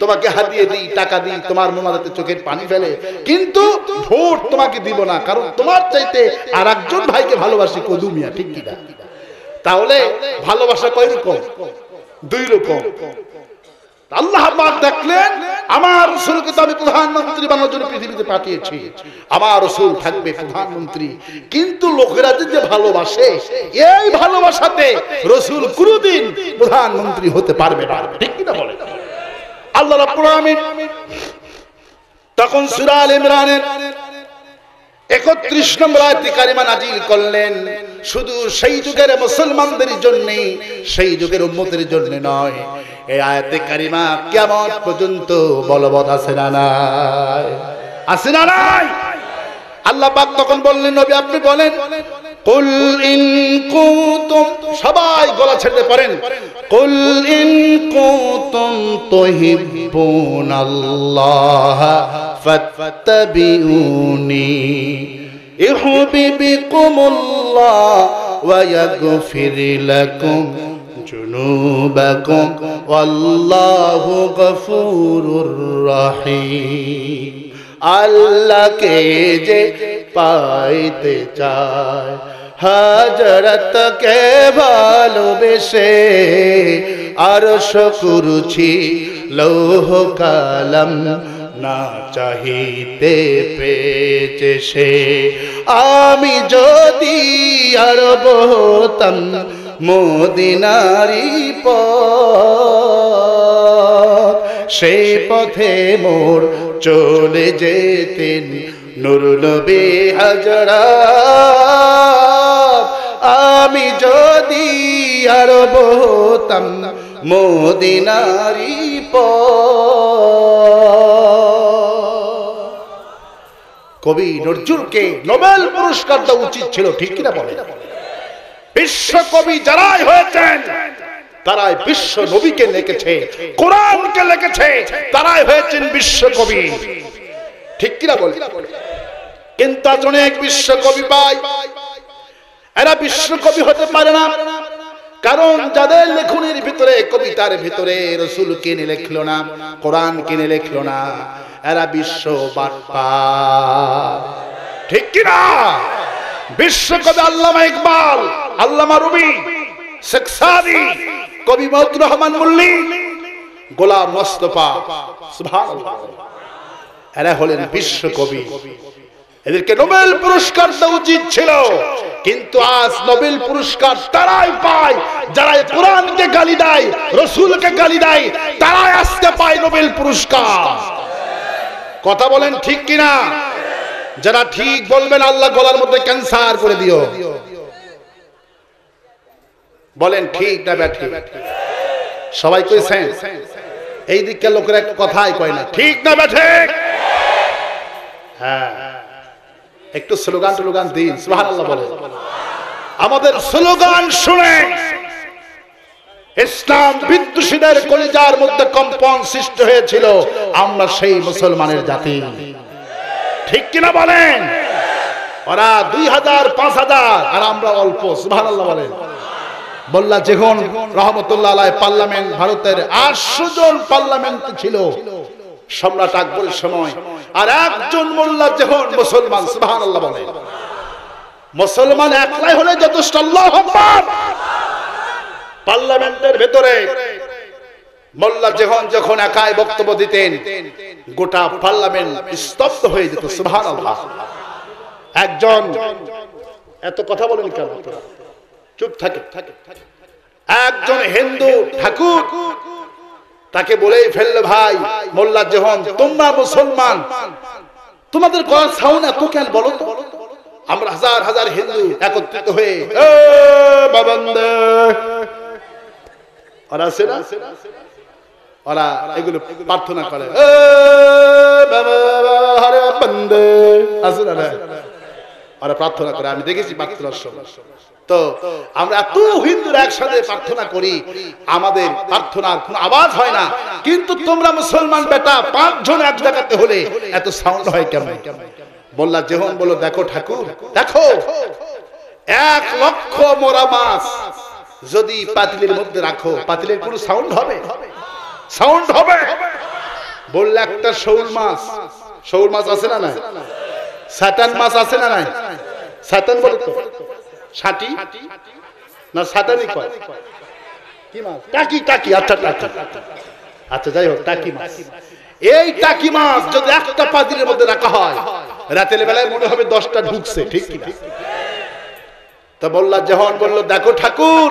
তোমাকে হাতিয়ে দিই, টাকা দিই, তোমার মোনাজাতে চোখের পানি ফেলে, কিন্তু ভোট তোমাকে দিব না, কারণ তোমার চাইতে আর একজন ভাইকে ভালোবাসি, কদু মিয়া। ঠিক কিনা? তাহলে ভালোবাসা কয় রকম? দুই রকম। আল্লাহ পাক দেখলেন আমার রাসূলকে তো আমি প্রধানমন্ত্রী বানানোর জন্য পৃথিবীতে পাঠিয়েছি, আমার রাসূল থাকবে প্রধানমন্ত্রী, কিন্তু লোকেরা যে ভালোবাসে, এই ভালোবাসাতে রাসূল কোনদিন প্রধানমন্ত্রী হতে পারবে না। ঠিক কি না বলে? আল্লাহ রাব্বুল আলামিন তখন সূরা আল ইমরানের 31 নম্বর আয়াতে কারিমা নাজিল করলেন, শুধু সেই যুগের মুসলমানদের জন্য, সেই যুগের উম্মতের জন্য নয়। এই আয়াতে কারিমা কিয়ামত পর্যন্ত বলবৎ আছে না নাই? আছে না নাই? আল্লাহ পাক তখন বললেন, নবী আপনি বলেন, কুল ইন কুনতুম, সবাই গলা ছেড়ে পড়েন, কুল ইন কুনতুম তুহিব্বুনাল্লাহ ফাত্তাবিউনি ইউহিব্বুকুমুল্লাহ ওয়া ইয়াগফির লাকুম জুনুবাকুম ওয়াল্লাহু গফুরুর রহিম। আল্লাহকে যে পাইতে চায়, হযরতকে ভালোবেসে আরশ কুরসি লৌহ কালাম না চাহিতে পেয়েছে সে। আমি যদি আরব হতাম মদিনারি পথ, সেই পথে মোর চলে যেতেন নূর নবী হযরত। আমি যদি আরব হতাম মদিনারি পথ। কবি নজরুলকে নোবেল পুরস্কার দেওয়া উচিত ছিল, ঠিক কিনা বলে? বিশ্বকবি যারাই হয়েছেন তারাই বিশ্ব নবীকে লিখেছে, কোরআনকে লিখেছে, তারাই হয়েছেন বিশ্বকবি, ঠিক কিনা বলে? কিন্তু আজ অনেক বিশ্বকবি পাই, এরা বিশ্বকবি হতে পারে না, কারণ যাদের লেখনের ভিতরে, কবিতার ভিতরে রাসূল কিনে লিখলো না, কোরআন কিনে লিখলো না, এরা বিশ্ব বাটপার, ঠিক কিনা? বিশ্বকবি আল্লামা ইকবাল, আল্লামা রুমি, শেখ সাদি, কবি মওদুর রহমান মুল্লি, গোলাম মোস্তফা, সুবহানাল্লাহ, এরা হলেন বিশ্বকবি। এদেরকে নোবেল পুরস্কার দেওয়া উচিত ছিল, কিন্তু আজ নোবেল পুরস্কার তারাই পায় যারা কোরআনকে গালি দেয়, রাসূলকে গালি দেয়, তারাই আজকে পায় নোবেল পুরস্কার। কথা বলেন ঠিক কিনা? যারা ঠিক বলবেন আল্লাহ গলার মধ্যে ক্যান্সার করে দিও, বলেন ঠিক না ব্যাঠিক? সবাই কইছেন? এই দিককার লোকেরা একটা কথাই কয় না, ঠিক না ব্যাঠিক? হ্যাঁ, একটু স্লোগান টলোগান দিন, সুবহানাল্লাহ বলে। আমাদের স্লোগান শুনে ইসলাম বিদ্বেষীদের কলিজার মধ্যে কম্পন সৃষ্টি হয়েছিল, আমরা সেই মুসলমানের জাতি, ঠিক কিনা বলেন? ওরা 2000 5000 আর আমরা অল্প, সুবহানাল্লাহ বলেন। মোল্লা যেখন রহমতুল্লাহ আলাইহি পার্লামেন্ট, ভারতের 800 জন পার্লামেন্ট ছিল সম্রাট আকবরের সময়, আর একজন মোল্লা যখন মুসলমান, সুবহানাল্লাহ বলেন। মুসলমান একলাই হলে যথেষ্ট, আল্লাহু আকবার। পার্লামেন্টের ভিতরে মোল্লা যখন একাই বক্তব্য দিতেন, গোটা পার্লামেন্ট স্তব্ধ হয়ে যেত, সুবহানাল্লাহ। একজন, এত কথা বলেন কেন, চুপ থাকে, একজন হিন্দু ঠাকুর তাকে বলেই ফেললো, ভাই মোল্লা যখন, তোমরা মুসলমান, তোমাদের গলার সাউন্ড এত কেন বলো তো? আমরা হাজার হাজার হিন্দু একত্রিত হয়ে বাবান্দে, ওরা আছে না, ওরা এগুলো প্রার্থনা করে, হরে বন্দে, আছে না, ওরা প্রার্থনা করে, আমি দেখেছি প্রার্থনার সময়। তো আমরা এত হিন্দুরা একসাথে প্রার্থনা করি, আমাদের প্রার্থনার কোনো আওয়াজ হয় না, কিন্তু তোমরা মুসলমান বেটা 5 জন এক জায়গাতে হলে এত সাউন্ড হয় কেন? বললা যেহন বলল, দেখো ঠাকুর, দেখো 1 লক্ষ মোরা মাছ যদি পাতিলের মধ্যে রাখো, পাতিলের কোনো সাউন্ড হবে? সাউন্ড হবে। বললে একটা শৌল মাছ, শৌল মাছ আছে না নাই? সাতান মাছ আছে না নাই? সাতান বলে তো, ষাটি না সাতানি কয়, কি মাছ? টাকি, টাকি, আচ্ছা টাকি, আচ্ছা যাই হোক, টাকি মাছ। এই টাকি মাছ যদি একটা পাতিলের মধ্যে রাখা হয়, রাতের বেলায় মনে হবে 10টা ঢুকছে, ঠিক কি না? তা বললা যখন বলল, দেখো ঠাকুর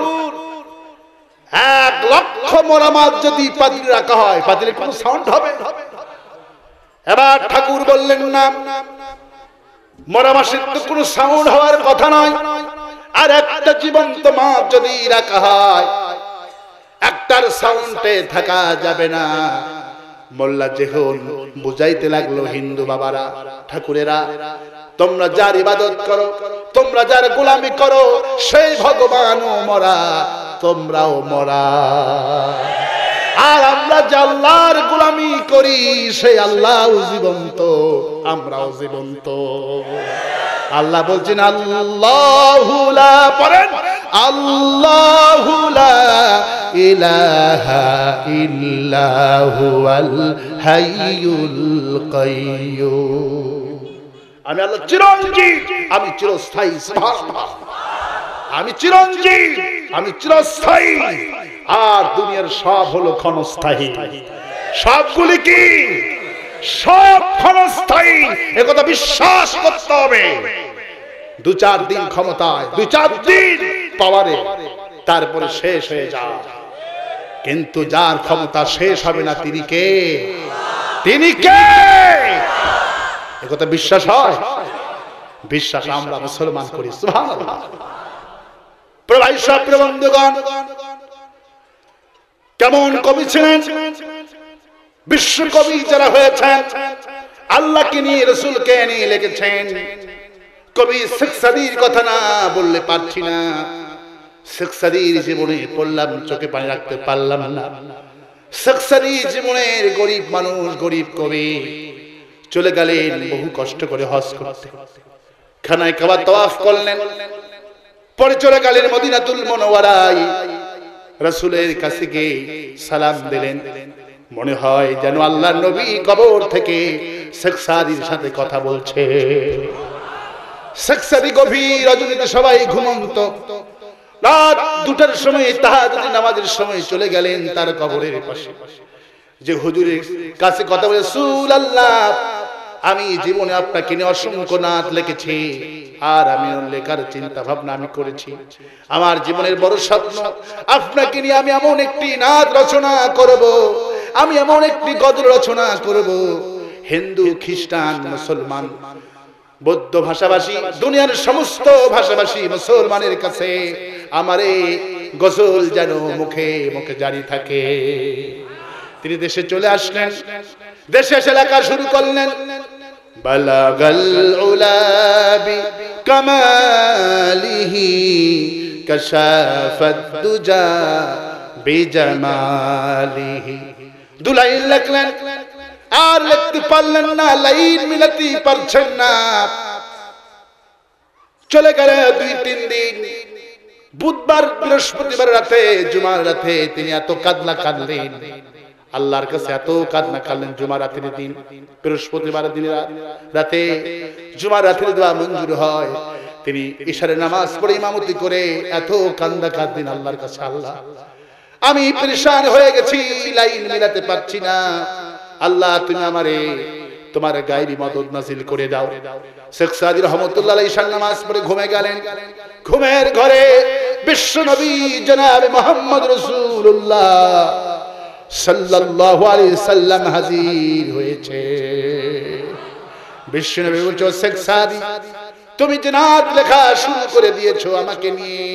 1 লক্ষ মোরা মাছ যদি পাতিলে রাখা হয়, পাতিলের কোনো সাউন্ড হবে? এবার ঠাকুর বললেন, না, মোরা মাছের তো কোনো সাউন্ড হওয়ার কথা নয়, আর একটা জীবন্ত মাছ যদি রাখা হয়, একটার সাউন্ডে থাকা যাবে না। মোল্লা যখন বুঝাইতে লাগলো, হিন্দু বাবারা, ঠাকুরেরা, তোমরা যার ইবাদত করো, তোমরা যার গোলামি করো, সেই ভগবানও মরা, তোমরাও মরা, আর আমরা যে আল্লাহর গোলামি করি, সেই আল্লাহ জীবন্ত, আমরাও জীবন্ত। আল্লাহ বলছেন, আল্লাহু লা, পড়েন, আল্লাহু লা ইলাহা ইল্লা হুয়াল হাইয়ুল কাইয়্যুম। আমি আল্লাহ চিরঞ্জীব, আমি চিরস্থায়ী, সুবহানাল্লাহ। আমি চিরঞ্জীব, আমি চিরস্থায়ী, আর দুনিয়ার সব হলো ক্ষণস্থায়ী। সবগুলি কি? সব ক্ষণস্থায়ী, একথা বিশ্বাস করতে হবে। 2-4 দিন ক্ষমতায়, 2-4 দিন পাওয়ারে, তারপরে শেষ হয়ে যায়। কিন্তু যার ক্ষমতা শেষ হবে না, তিনি কে? তিনি কে? একথা বিশ্বাস হয়? বিশ্বাস আমরা মুসলমান করি। সুবহানাল্লাহ। প্রভাই সব বন্ধুগণ, কেমন কবি ছিলেন? বিশ্ব কবি যারা হয়েছেন, আল্লাহকে নিয়ে, রাসূলকে নিয়ে লিখেছেন। কবি শেখ সাদির কথা না বললে পারছি না। শেখ সাদির জীবনে পড়লাম, চোখে পানি রাখতে পারলাম না। শেখ সাদির জীবনের গরিব মানুষ, গরিব কবি, চলে গেলেন বহু কষ্ট করে হজ করতে। খানায় কাবা তাওয়াফ করলেন, পরে চলে গেলেন মদিনাতুল মুনাওয়ারায়। রাসূলের কাছে গিয়ে সালাম দিলেন। মনে হয় যেন আল্লাহর নবী কবর থেকে শেখ সাদির সাথে কথা বলছে। শেখ সাদি গভীর রজনীতে সবাই ঘুমন্ত। রাত 2টার সময় তাহাজ্জুদ নামাজের সময় চলে গেলেন তার কবরের পাশে। যে হুজুরের কাছে কথা বলে, রাসূলুল্লাহ, আমি জীবনে আপনাকে নিয়ে অসংখ্য নাত লিখেছি, আর আমি লেখার চিন্তা ভাবনা আমি করেছি। আমার জীবনের বড় স্বপ্ন, আপনাকে নিয়ে আমি এমন একটি নাত রচনা করব, আমি এমন একটি গজল রচনা করব, হিন্দু, খ্রিস্টান, মুসলমান, বৌদ্ধ ভাষাভাষী, দুনিয়ার সমস্ত ভাষাভাষী মুসলমানের কাছে আমার এই গজল যেন মুখে মুখে জারি থাকে। তিনি দেশে চলে আসলেন। দেশে এসে লেখা শুরু করলেন। বালাগাল উলাবি কামালিহি কাশাফাদ দুজা বিজামালিহি। দুলাইন লিখলেন, আর লিখতে পারলেন না, লাইন মিলাতে পারছেন না। চলে গেল 2-3 দিন। বুধবার, বৃহস্পতিবার রাতে, জুমার রাতে তিনি এত কাঁদনা কাঁদলেন, আল্লাহর কাছে এত কাঁদনা কাঁদলেন। জুমার রাতের দিন, বৃহস্পতিবার দিন রাতে, জুমার রাতের দোয়া মঞ্জুর হয়। তিনি ইশারের নামাজ পড়ে ইমামতি করে এত কান্দা কাঁদলেন আল্লাহর কাছে, আল্লাহ, আমি পরেশান হয়ে গেছি, লাইন মিলাতে পারছি না। আল্লাহ, তুমি আমারে তোমার গায়বী মদদ নাযিল করে দাও। শেখ সাদি রহমাতুল্লাহ আলাইহি ঈশার নামাজ পড়ে ঘুমে গেলেন। ঘুমের ঘরে বিশ্ব নবী জনাব মুহাম্মদ রাসূলুল্লাহ সাল্লাল্লাহু আলাইহি সাল্লাম হাজির হয়েছে। বিশ্ব নবী বলছে, শেখ সাদি, তুমি যে নাত লেখা শুরু করে দিয়েছো আমাকে নিয়ে,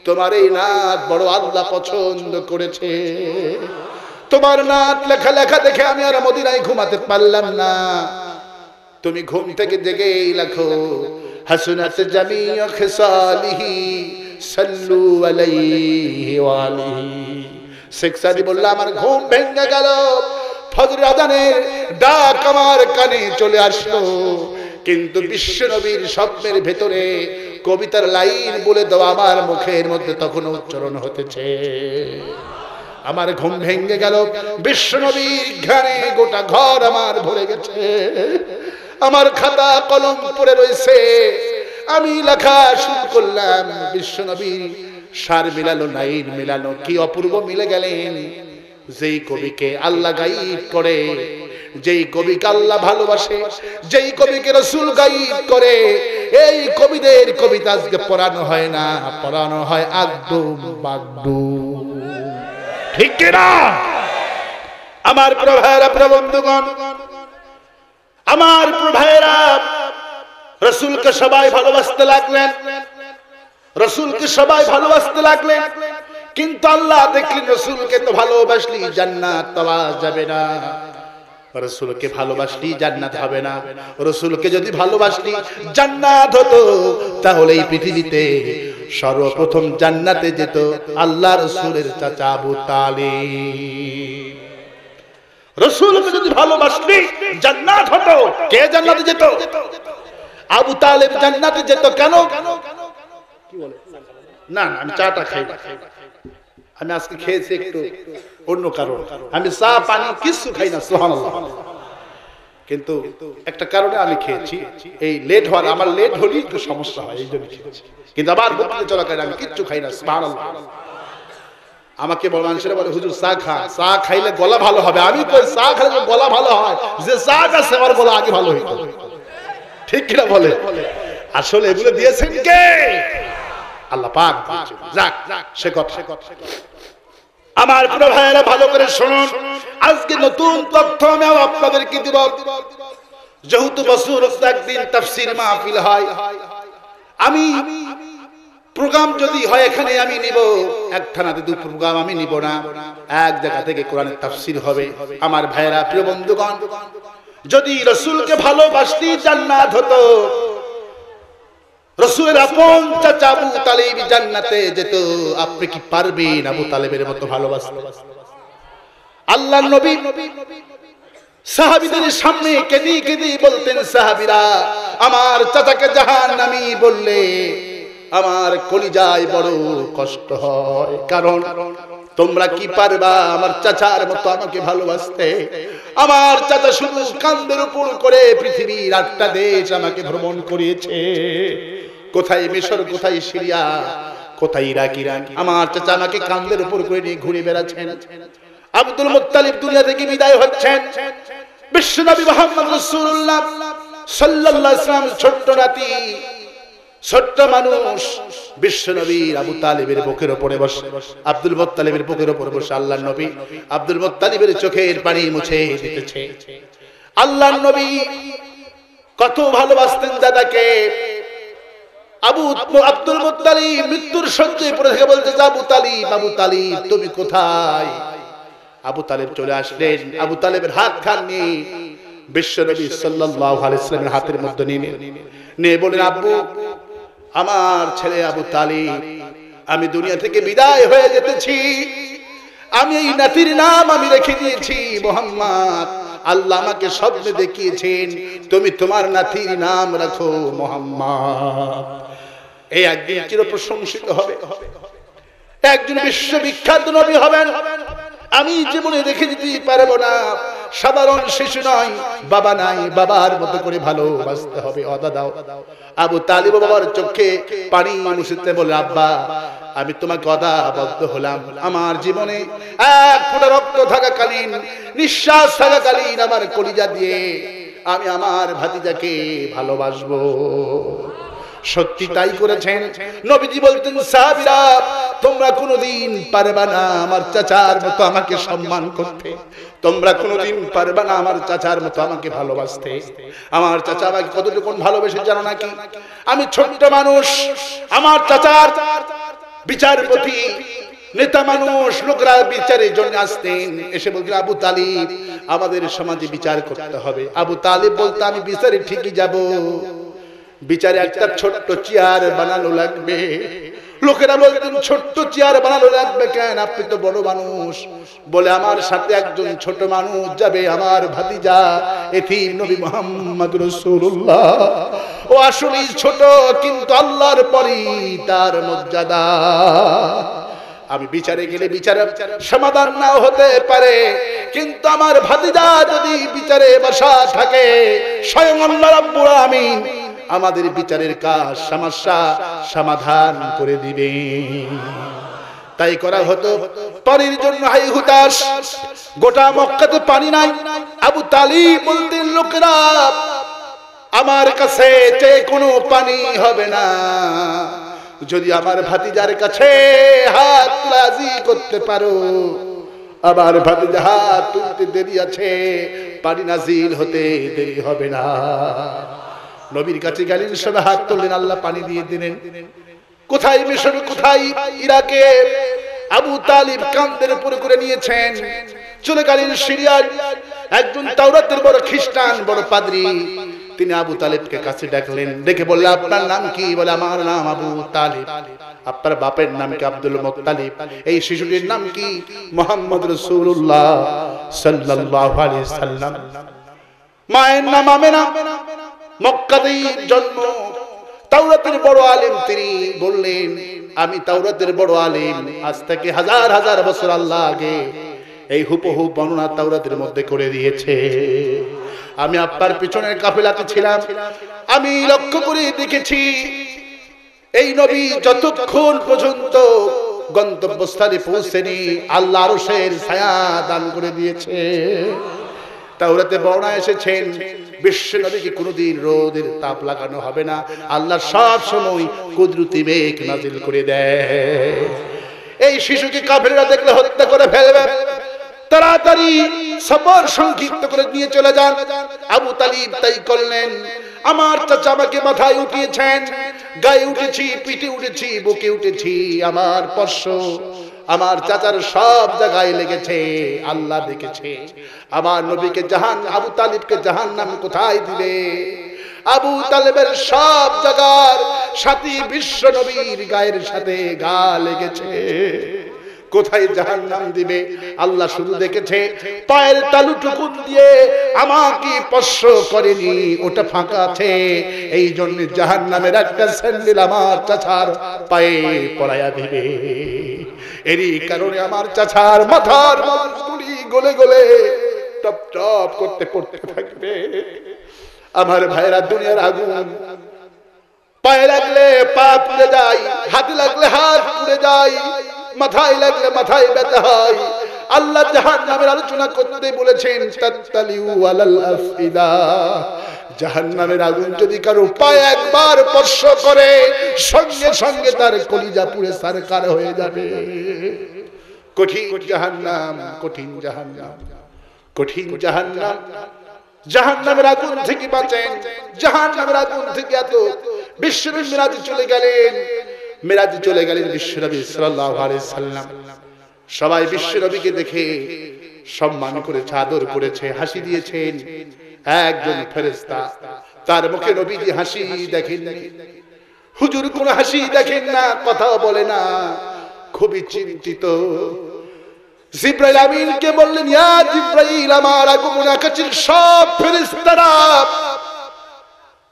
তোমার এই নাত বড় আল্লাহ পছন্দ করেছে। তোমার নাত লেখা লেখা দেখে আমি আর মদিনায় ঘুমাতে পারলাম না। তুমি ঘুম থেকে জেগেই লেখো, হাসনাত জামিউ খিসালিহি সাল্লু আলাইহি ওয়া আলিহি। শেখ সাদি বলল, আমার ঘুম ভেঙে গেল। ফজরের আযানের ডাক আমার কানে চলে আসলো, কিন্তু বিশ্ব নবীর স্বপ্নের ভেতরে কবিতার লাইন বলে দেওয়া আমার মুখের মধ্যে তখন উচ্চারণ হতেছে। আমার ঘুম ভেঙে গেল। বিশ্ব নবীর ঘ্রাণে গোটা ঘর আমার ভরে গেছে। আমার খাতা কলম পড়ে রয়েছে, আমি লেখা শুরু করলাম। বিশ্ব নবীর সার মিলালো, লাইন মিলানো, কি অপূর্ব মিলে গেলেন। যেই কবিকে আল্লাহ গাইব করে, যেই কবিকে আল্লাহ ভালোবাসে, যেই কবিকে রাসূল গাইব করে, এই কবিদের কবিতা আজকে পড়ানো হয় না, পড়ানো হয় আগডুম বাগডুম। ঠিক কিনা? আমার প্রভারা প্রবন্ধগণ, আমার প্রভারা রাসূলকে সবাই ভালোবাসতে লাগলেন, রাসূলকে সবাই ভালোবাসতে লাগলেন। কিন্তু আল্লাহ দেখলেন রাসূলকে তো ভালোবাসলি জান্নাত পাওয়া যাবে না, রাসূলকে ভালোবাসলি জান্নাত হবে না। রাসূলকে যদি ভালোবাসলি জান্নাত হতো, তাহলে এই পৃথিবীতে সর্বপ্রথম জান্নাতে যেত আল্লাহ রাসূলের চাচা আবু তালিব। রাসূলকে যদি ভালোবাসলি জান্নাত হতো, কে জান্নাতে যেত? আবু তালিব জান্নাতে যেত। কেন? কি বলে? না না, আমি চাটা খাই না, আমি আজকে খেয়েছি একটু অন্য কারণ, আমি চা পানি কিছু খাই না, সুবহানাল্লাহ। কিন্তু একটা কারণে আমি খেয়েছি, এই লেট হওয়ার, আমার লেট হলেই একটু সমস্যা হয়, এই জন্য খেয়েছি। কিন্তু আবার বলতে চলাকালীন আমি কিচ্ছু খাই না, সুবহানাল্লাহ। আমাকে বড় মানুষেরা বলে হুজুর চা খা, চা খাইলে গলা ভালো হবে। আমি কই চা খাইলে গলা ভালো হয়, যে চা খাচ্ছে আমার গলা আগে ভালো হইতো। ঠিক কিনা বলে? আসলে এগুলো দিয়েছেন কে? আল্লাহ পাক। যাক সে কথা। আমার প্রিয় ভাইয়েরা ভালো করে শুনুন, আজকে নতুন তথ্য আমি আপনাদেরকে দিব। যেহেতু বছর একদিন তাফসীর মাহফিল হয়, আমি প্রোগ্রাম যদি হয় এখানে আমি নিব, একখানাতে দুই প্রোগ্রাম আমি নিব না, এক জায়গা থেকে কোরআনের তাফসীর হবে। আমার ভাইয়েরা, প্রিয় বন্ধুগণ, যদি রাসূলকে ভালোবাসতে জান্নাত হতো, রাসূলের আপন চাচা আবু তালিব জান্নাতে যেত, আপনি কি পারবেন আবু তালেবের মতো ভালোবাসতে? আল্লাহর নবী সাহাবীদের সামনে কেঁদে কেঁদে বলতেন, সাহাবীরা আমার চাচাকে জাহান্নামী বললে আমার কলিজায় বড় কষ্ট হয়, কারণ তোমরা কি পারবা আমার চাচার মতো আমাকে ভালোবাসতে? আমার চাচা শুধু কাঁধের উপর করে পৃথিবীর 8টা দেশ আমাকে ভ্রমণ করিয়েছে, কোথায় মিশর, কোথায় সিরিয়া, কোথায় ইরাক, ইরান। আমার চাচা আমাকে কাঁধের উপর করে নিয়ে ঘুরে বেড়াচ্ছেন। আব্দুল মুত্তালিব দুনিয়া থেকে বিদায় হচ্ছেন, বিশ্বনবী মুহাম্মদ রাসূলুল্লাহ সাল্লাল্লাহু আলাইহি ওয়াসাল্লাম ছোট্ট নাতি, ছোট্ট মানুষ, বিশ্বনবীর আবু তালিবের বুকের উপরে বসে, আব্দুল মুত্তালিবের বুকের উপরে বসে আল্লাহর নবী আব্দুল মুত্তালিবের চোখের পানি মুছে দিতেছে। আল্লাহর নবী কত ভালোবাসতেন দাদাকে। আব্দুল মুত্তালিব মৃত্যুর শয্যায় পড়ে থেকে বলতে, আবু তালিব, আবু তালিব তুমি কোথায়? আবু তালিব চলে আসলেন, আবু তালিবের হাত খান নিয়ে বিশ্বনবী সাল্লাল্লাহু আলাইহি ওয়াসাল্লামের হাতের মধ্যে নিয়ে বলেন, আব্বু, আমার ছেলে আবু তালিব, আমি দুনিয়া থেকে বিদায় হয়ে যেতেছি, আমি এই নাতির নাম আমি রেখে দিয়েছি মুহাম্মদ। আল্লাহ আমাকে স্বপ্নে দেখিয়েছেন, তুমি তোমার নাতির নাম রাখো মুহাম্মদ। এই একদিন চির প্রশংসিত হবে, একজন বিশ্ববিখ্যাত নবী হবেন। আমি জীবনে রেখে দিতে পারবো না, সাধারণ শিশু নয়, বাবা নাই, বাবার মতো করে ভালোবাসতে হবে। দাও আবু তালিব বাবার চোখে পানি মুছতে বলে, আব্বা আমি তোমাকে অদাবদ্ধ হলাম, আমার জীবনে এক ফোঁটা রক্ত থাকাকালীন, নিঃশ্বাস থাকাকালীন আমার কলিজা দিয়ে আমি আমার ভাতিজাকে ভালোবাসবো। সত্যি তাই করেছেন। নবীজি বলতেন, সাহাবীরা তোমরা কোনোদিন পারবে না আমার চাচার মতো আমাকে সম্মান করতে, তোমরা কোনোদিন পারবে না আমার চাচার মতো আমাকে ভালোবাসতে। আমার চাচা আমাকে কতটুকু ভালোবেসে জানো নাকি? আমি ছোট্ট মানুষ, আমার চাচার বিচারপতি নেতা মানুষ, লোকরা বিচারের জন্য আসতেন, এসে বলতেন, আবু তালিব আমাদের সমাজে বিচার করতে হবে। আবু তালিব বলতো, আমি বিচারে ঠিকই যাব, বিচারে একটা ছোট্ট চেয়ার বানানো লাগবে। লোকেরা বলতেন, ছোট্ট চেয়ার বানানো লাগবে কেন? আপনি তো বড় মানুষ। বলে, আমার সাথে একজন ছোট মানুষ যাবে, আমার ভাতিজা এতিম নবী মুহাম্মদ রাসূলুল্লাহ। ও আসলেই ছোট, কিন্তু আল্লাহর পরই তার মর্যাদা। আমি বিচারে গেলে বিচারের সমাধান নাও হতে পারে, কিন্তু আমার ভাতিজা যদি বিচারে বসা থাকে, স্বয়ং আল্লাহ রাব্বুল আলামিন আমাদের বিচারের কাজ সমস্যা সমাধান করে দিবে। তাই করা হতো। পানির জন্য হাই হুতাশ, গোটা মক্কাতে পানি নাই। আবু তালিব বলতেন, লোকেরা আমার কাছে চেয়ে কোনো পানি হবে না, যদি আমার ভাতিজার কাছে হাত রাজি করতে পারো। আমার ভাতিজা হাত তুলতে দেরি আছে, পানি নাজিল হতে দেরি হবে না। নবীর কাছে গেলেন, সবে হাত তুললেন, আল্লাহ পানি দিয়ে দিলেন। কোথায় মিশর, কোথায় ইরাকে, আবু তালিব কাঁধের উপরে করে নিয়েছেন, চলে গেলেন সিরিয়ায়। একজন তাওরাতের বড় খ্রিস্টান, বড় পাদ্রী, তিনি আবু তালিবকে কাছে ডাকলেন, ডেকে বললেন, আপনার নাম কি? বলে, আমার নাম আবু তালিব। আপনার বাপের নাম কি? Abdul Muttalib. এই শিশুটির নাম কি? মুহাম্মদ রাসূলুল্লাহ সাল্লাল্লাহু আলাইহি সাল্লাম। মায়ের নাম আমেনা, মক্কাতেই জন্ম। তাওরাতের বড় আলেম তিনি। বললেন, আমি তাওরাতের বড় আলেম, আজ থেকে হাজার হাজার বছর আল্লাহ আগে এই হুবহু বর্ণনা তাওরাতের মধ্যে করে দিয়েছে। আমি আপনার পিছনের কাফেলাতে ছিলাম, আমি লক্ষ্য করে দেখেছি এই নবী যতক্ষণ পর্যন্ত গন্তব্যস্থলে পৌঁছেনি আল্লাহ আরশের ছায়া দান করে দিয়েছে। তাওরাতে বর্ণনা এসেছেন বিশ্ব নবীকে কোনোদিন রোদের তাপ লাগানো হবে না, আল্লাহ সব সময় কুদরতি মেঘ নাজিল করে দেয়। এই শিশুকে কাফেররা দেখলে হত্যা করে ফেলবে, তাড়াতাড়ি সফর সংক্ষিপ্ত করে নিয়ে চলে যান। আবু তালিব তাই করলেন। আমার চাচা আমাকে মাথায় উঠিয়েছেন, গায়ে উঠেছি, পিঠে উঠেছি, বুকে উঠেছি, আমার স্পর্শ আমার চাচার সব জায়গায় লেগেছে, আল্লাহ দেখেছে। আমার নবীকে আবু তালিবকে জাহান্নাম কোথায় দিবে? আবু তালেবের সব জায়গার সাথী বিশ্ব নবীর গায়ের সাথে গা লেগেছে, কোথায় জাহান্নাম দিবে? আল্লাহ শুধু দেখেছে পায়ের তালুটুকু দিয়ে আমাকে স্পর্শ করেনি, ওটা ফাঁকা আছে, এই জন্য জাহান্নামের একটা স্যান্ডেল আমার চাচার পায়ে পরাইয়া দিবে। এরই কারণে আমার চাচার মাথার চুলি গলে গলে টপ টপ করতে পড়তে থাকবে। আমার ভাইরা, দুনিয়ার আগুন পায়ে লাগলে পা পুড়ে যায়, হাতে লাগলে হাত পুড়ে যায়, মাথায় লাগলে মাথায় ব্যথা হয়। আল্লাহ জাহান্নামের আলোচনা করতে বলেছেন তাত্তালিউ আলাল আফিদা, জাহান্নামের আগুন যদি কারো পায়ে একবার স্পর্শ করে সঙ্গে সঙ্গে তার কলিজা পুড়ে সারকার হয়ে যাবে। কঠিন জাহান্নাম, কঠিন জাহান্নাম, কঠিন জাহান্নাম। জাহান্নামের আগুন থেকে বাঁচেন, জাহান্নামের আগুন থেকে এত বিশ্বনবী মিরাজে চলে গেলেন, মিরাজে চলে গেলেন বিশ্বনবী সাল্লাল্লাহু আলাইহি সাল্লাম। সবাই বিশ্বনবীকে দেখে সম্মান করেছে, আদর করেছে, হাসি দিয়েছেন। একজন ফেরেশতা তার মুখে নবীজি হাসি দেখেন, হুজুর কোন হাসি দেখেন না, কথাও বলে না, খুবই চিন্তিত। জিবরাইল আমিনকে বললেন, ইয়া জিবরাইল, আমার আগমন আকাশের সব ফেরেশতারা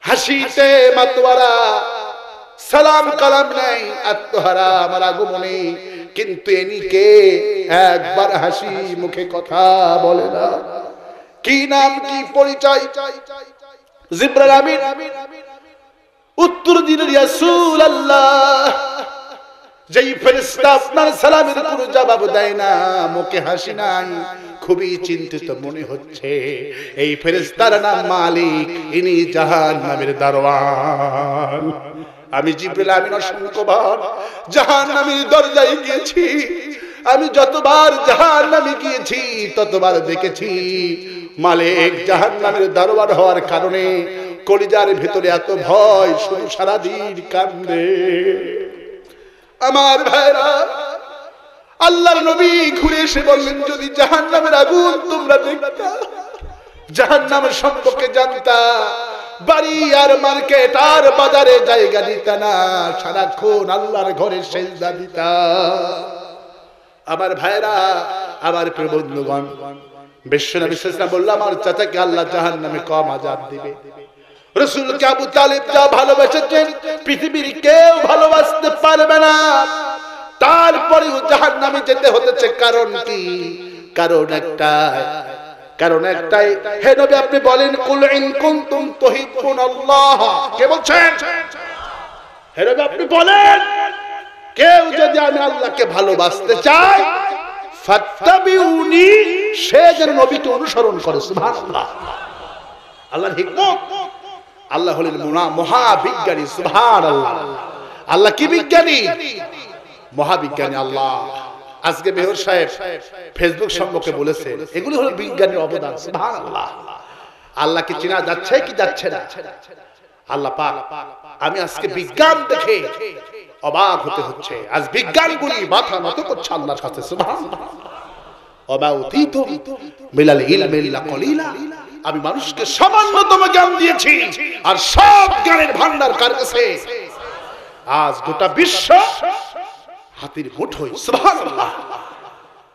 হাসিতে মাতোয়ারা, সালাম কালাম নাই, আত্মহারা আমার আগমনে, কিন্তু এনিকে একবার হাসি মুখে কথা বলে না। কি নাম, কি পরিচয়? জিবরাইল আমিন উত্তর দিলেন, ইয়া রাসূলুল্লাহ, যেই ফেরেশতা আপনার সালামের কোনো জবাব দেয় না, মুখে হাসি নাই, খুবই চিন্তিত মনে হচ্ছে। এই ফেরেশতার নাম মালিক, ইনি জাহান্নামের দারওয়ান। আমি জিবরাইল আমিন অসংখ্যবার জাহান্নামের দরজায় গিয়েছি, আমি যতবার জাহান্নামে গিয়েছি ততবার দেখেছি মালিক জাহান্নামের দারোয়ান হওয়ার কারণে কলিজার ভিতরে এত ভয়, শুধু সারাদিন কান্দে। আমার ভাইরা, আল্লাহর নবী ঘুরে এসে বললেন, যদি জাহান্নামের আগুন তোমরা দেখতা, জাহান্নামের সম্পর্কে জানতা, বাড়ি আর মার্কেট আর বাজারে জায়গা দিতা না, সারাক্ষণ আল্লাহর ঘরে সেজদা দিতা। আমার ভাইরা, আমার প্রিয় বন্ধুগণ, বিশ্বনবী সাল্লাল্লাহু আলাইহি ওয়াসাল্লাম বলল, আমার চাচাকে আল্লাহ জাহান্নামে কম আযাব দিবে। রাসূলকে আবু তালিব যা ভালোবেসেছেন পৃথিবীর কেউ ভালোবাসতে পারবে না, তারপরেও জাহান্নামে যেতে হতেছে। কারণ কি? কারণ একটাই, হে নবী আপনি বলেন, কুল ইন কুনতুম তুহিব্বুনাল্লাহ। কে বলছেন? হে নবী আপনি বলেন, কেউ যদি আমি আল্লাহকে ভালোবাসতে চায়, ফাত্তাবিউনি, সে যেন নবীকে অনুসরণ করে। সুবহানাল্লাহ, আল্লাহর হিকমত। আল্লাহ হলেন মহাবিজ্ঞানী। সুবহানাল্লাহ, আল্লাহ কি বিজ্ঞানী? মহাবিজ্ঞানী আল্লাহ। আজকে মেহর সাহেব ফেসবুক সম্পর্কে বলেছে, এগুলো হলো বিজ্ঞানের অবদান। সুবহানাল্লাহ, আল্লাহকে চেনা যাচ্ছে কি যাচ্ছে না? আল্লাহ পাক, আমি আজকে বিজ্ঞান দেখে অবাক হতে হচ্ছে। আজ বিজ্ঞানগুলি মাথা নত করছে আল্লাহর কাছে। সুবহানাল্লাহ, ওয়া উতীতুম মিনাল ইলমি ইল্লা কলিলা, আমি মানুষকে সামান্যতম জ্ঞান দিয়েছি, আর সব জ্ঞানের ভান্ডার কার কাছে? আজ গোটা বিশ্ব হাতির মুঠোয়। সুবহানাল্লাহ,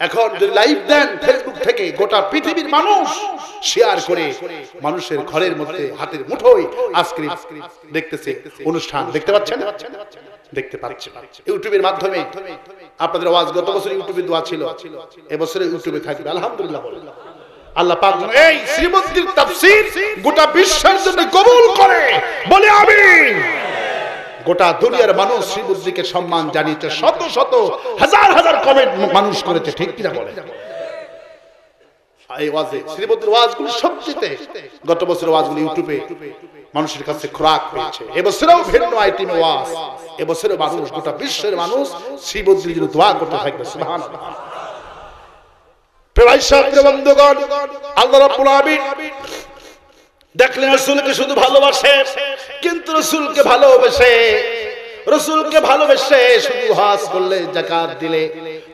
এখন যদি লাইভ দেন ফেসবুক থেকে, গোটা পৃথিবীর মানুষ শেয়ার করে মানুষের ঘরের মধ্যে হাতের মুঠোয় আজকে দেখতেছে অনুষ্ঠান। দেখতে পাচ্ছেন? দেখতে পাচ্ছেন ইউটিউবের মাধ্যমে। আপনাদের আওয়াজ গত বছর ইউটিউবে দোয়া ছিল, এবছরে ইউটিউবে থাকবে। আলহামদুলিল্লাহ, আল্লাহ পাক এই শ্রীমন্দির তাফসীর গোটা বিশ্বের জন্য কবুল করে, বলে আমিন। গোটা দুনিয়ার মানুষ শ্রীবুদ্ধিকে সম্মান জানিয়েছে, শত শত হাজার হাজার কমেন্ট মানুষ করেছে, ঠিক কিনা বলে? এই ওয়াজে শ্রীবুদ্ধির ওয়াজগুলো সবচেয়ে, গত বছর ওয়াজগুলো ইউটিউবে মানুষের কাছে খোরাক পেয়েছে। এবছরেও ভিন্ন আইটেমে ওয়াজ, এবছরেও মানুষ, গোটা বিশ্বের মানুষ শ্রীবুদ্ধির জন্য দোয়া করতে থাকবে। সুবহানাল্লাহ। বন্ধুগণ, আল্লাহ রাব্বুল আলামিন দেখলেন রাসূলকে শুধু ভালোবাসে, কিন্তু রাসূলকে ভালোবেসে শুধু হজ করলে, যাকাত দিলে,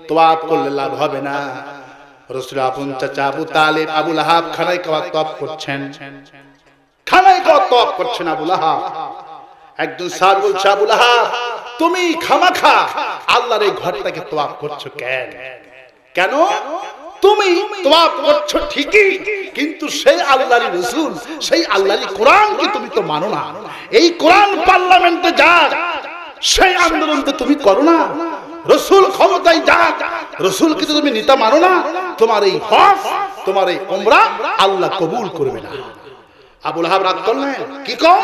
তওয়াফ করলে লাভ হবে না। রাসূল আপন চাচা আবু তালিব, আবু লাহাব খানায় কাবা তওয়াফ করছেন, আবু লাহাব। একজন সাহাবী বলছে, আবু লাহাব তুমি খামাখা আল্লাহর এই ঘরটাকে তওয়াফ করছো কেন? তুমি তওয়াফ করছো ঠিকই, কিন্তু সেই আল্লাহরই রাসূল, সেই আল্লাহরই কোরআনকে তুমি তো মানো না। এই কোরআন পার্লামেন্টে যাক, সেই আন্দোলন তো তুমি করো না। রাসূল ক্ষমতায় যাক, রাসূলকে তো তুমি নেতা মানো না। তোমার এই হজ, তোমার এই উমরা আল্লাহ কবুল করবে না। আবু লাহাব রাগ করলেন, কি কও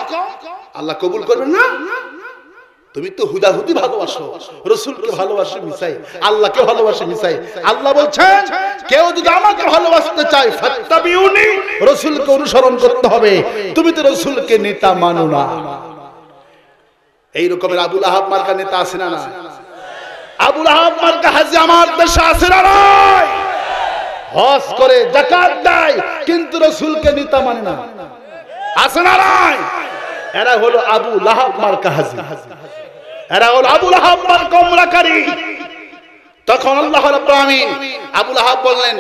আল্লাহ কবুল করবেন না? তুমি তো হুদাহুদি ভালোবাসো, রাসূলকে ভালোবাসো মিছাই, আল্লাহকে ভালোবাসো মিছাই। আল্লাহ বলছেন, কেউ যদি আমাকে ভালোবাসতে চায় ফাত্তাবিউনি, রাসূলকে অনুসরণ করতে হবে। তুমি তো রাসূলকে নেতা মানো না। এই রকমের আবু লাহাব মার্কা নেতা আছে না? আবু লাহাব মার্কা হাজি আমার দেশে আছে না? হজ করে, যাকাত দেয়, কিন্তু রাসূলকে নেতা মানে না, আছে না? এরা হলো আবু লাহাব মার্কা হাজি, এরা হলো আবু লাহাব মার্কা উমরাকারী। তখন আল্লাহ রাব্বুল আলামিন, আবু লাহাব বললেন,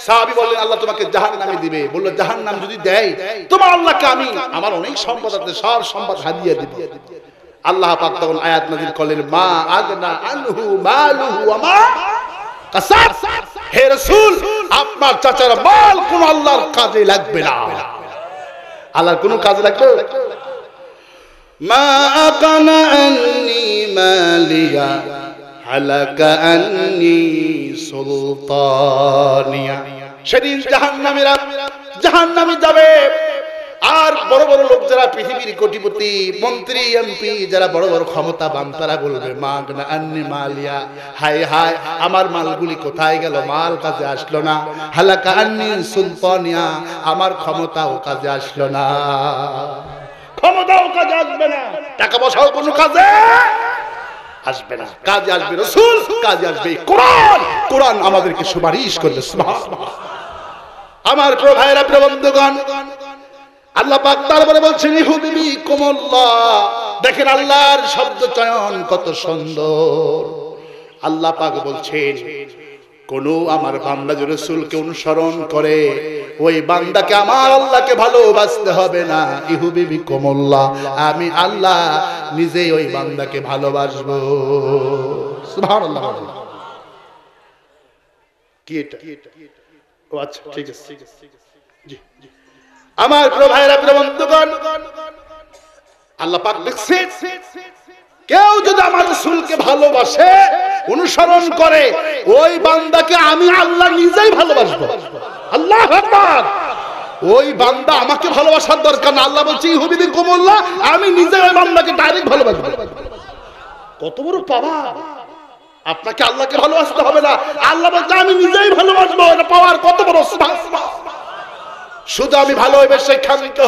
সাহাবী বললেন, আল্লাহ তোমাকে জাহান্নামে দিবে। বলল, জাহান্নাম যদি দেয়, তোমার আল্লাহকে আমি, আমার অনেক সম্পদ আছে, সব সম্পদ হাদিয়া দেব। আল্লাহ পাক তখন আয়াত নাযিল করলেন, মা আগনা আনহু মালুহু ওয়া মা কাসাব। হে রাসূল, আপনার চাচার মাল কোন আল্লাহর কাজে লাগবে না। আল্লাহর কোন কাজে লাগবে? মা আকানা আন্নি মালিয়া হালাকা আন্নি সুলতানিয়া। সেদিন জাহান্নামে যাবে। আর বড় বড় লোক যারা পৃথিবীর কোটিপতি, মন্ত্রী, এমপি, যারা বড় বড় ক্ষমতাবান, তারা বলবে, মা আকানা আন্নি মালিয়া, হায় হায় আমার মালগুলি কোথায় গেল, মাল কাজে আসলো না। হালাকা আন্নি সুলতানিয়া, আমার ক্ষমতাও কাজে আসলো না। ক্ষমতাও কাজে আসবে না, টাকা পয়সাও কোনো কাজে আসবে না। কাজে আসবে রাসূল, কাজে আসবে কোরআন। কোরআন আমাদেরকে সুপারিশ করবে। সুবহানাল্লাহ। আমার প্রিয় ভাইরা, প্রিয় বন্ধুগণ, আল্লাহ পাক তারপরে বলছেন, ইহুবিবি কুমুল্লাহ। দেখেন আল্লাহর শব্দ চয়ন কত সুন্দর। আল্লাহ পাক বলছেন, কোন আমার বান্দা যদি রাসূলকে অনুসরণ করে, ওই বান্দাকে আমার আল্লাহকে ভালোবাসতে হবে না। ইহুবিবি কুমুল্লাহ, আমি আল্লাহ নিজেই ওই বান্দাকে ভালোবাসবো। সুবহানাল্লাহ। কি এটা? ও আচ্ছা, ঠিক আছে। জি জি। আমার প্রিয় ভাইরা, প্রিয় বন্ধুগণ, আল্লাহ পাক দেখছেন, কেউ যদি আমার রাসূলকে ভালোবাসে, অনুসরণ করে, ওই বান্দাকে আমি আল্লাহ নিজেই ভালোবাসবো। আল্লাহু আকবার। ওই বান্দা আমাকে ভালোবাসার দরকার না। আল্লাহ বলছে, ইহুবিবি কুমুল্লাহ, আমি নিজে ওই বান্দাকে ডাইরেক্ট ভালোবাসবো। কত বড় পাওয়ার! আপনাকে আল্লাহকে ভালোবাসতে হবে না, আল্লাহ বলছে আমি নিজেই ভালোবাসবো। এটা পাওয়ার কত বড়! শুধু আমি ভালোবেসে ক্ষান্ত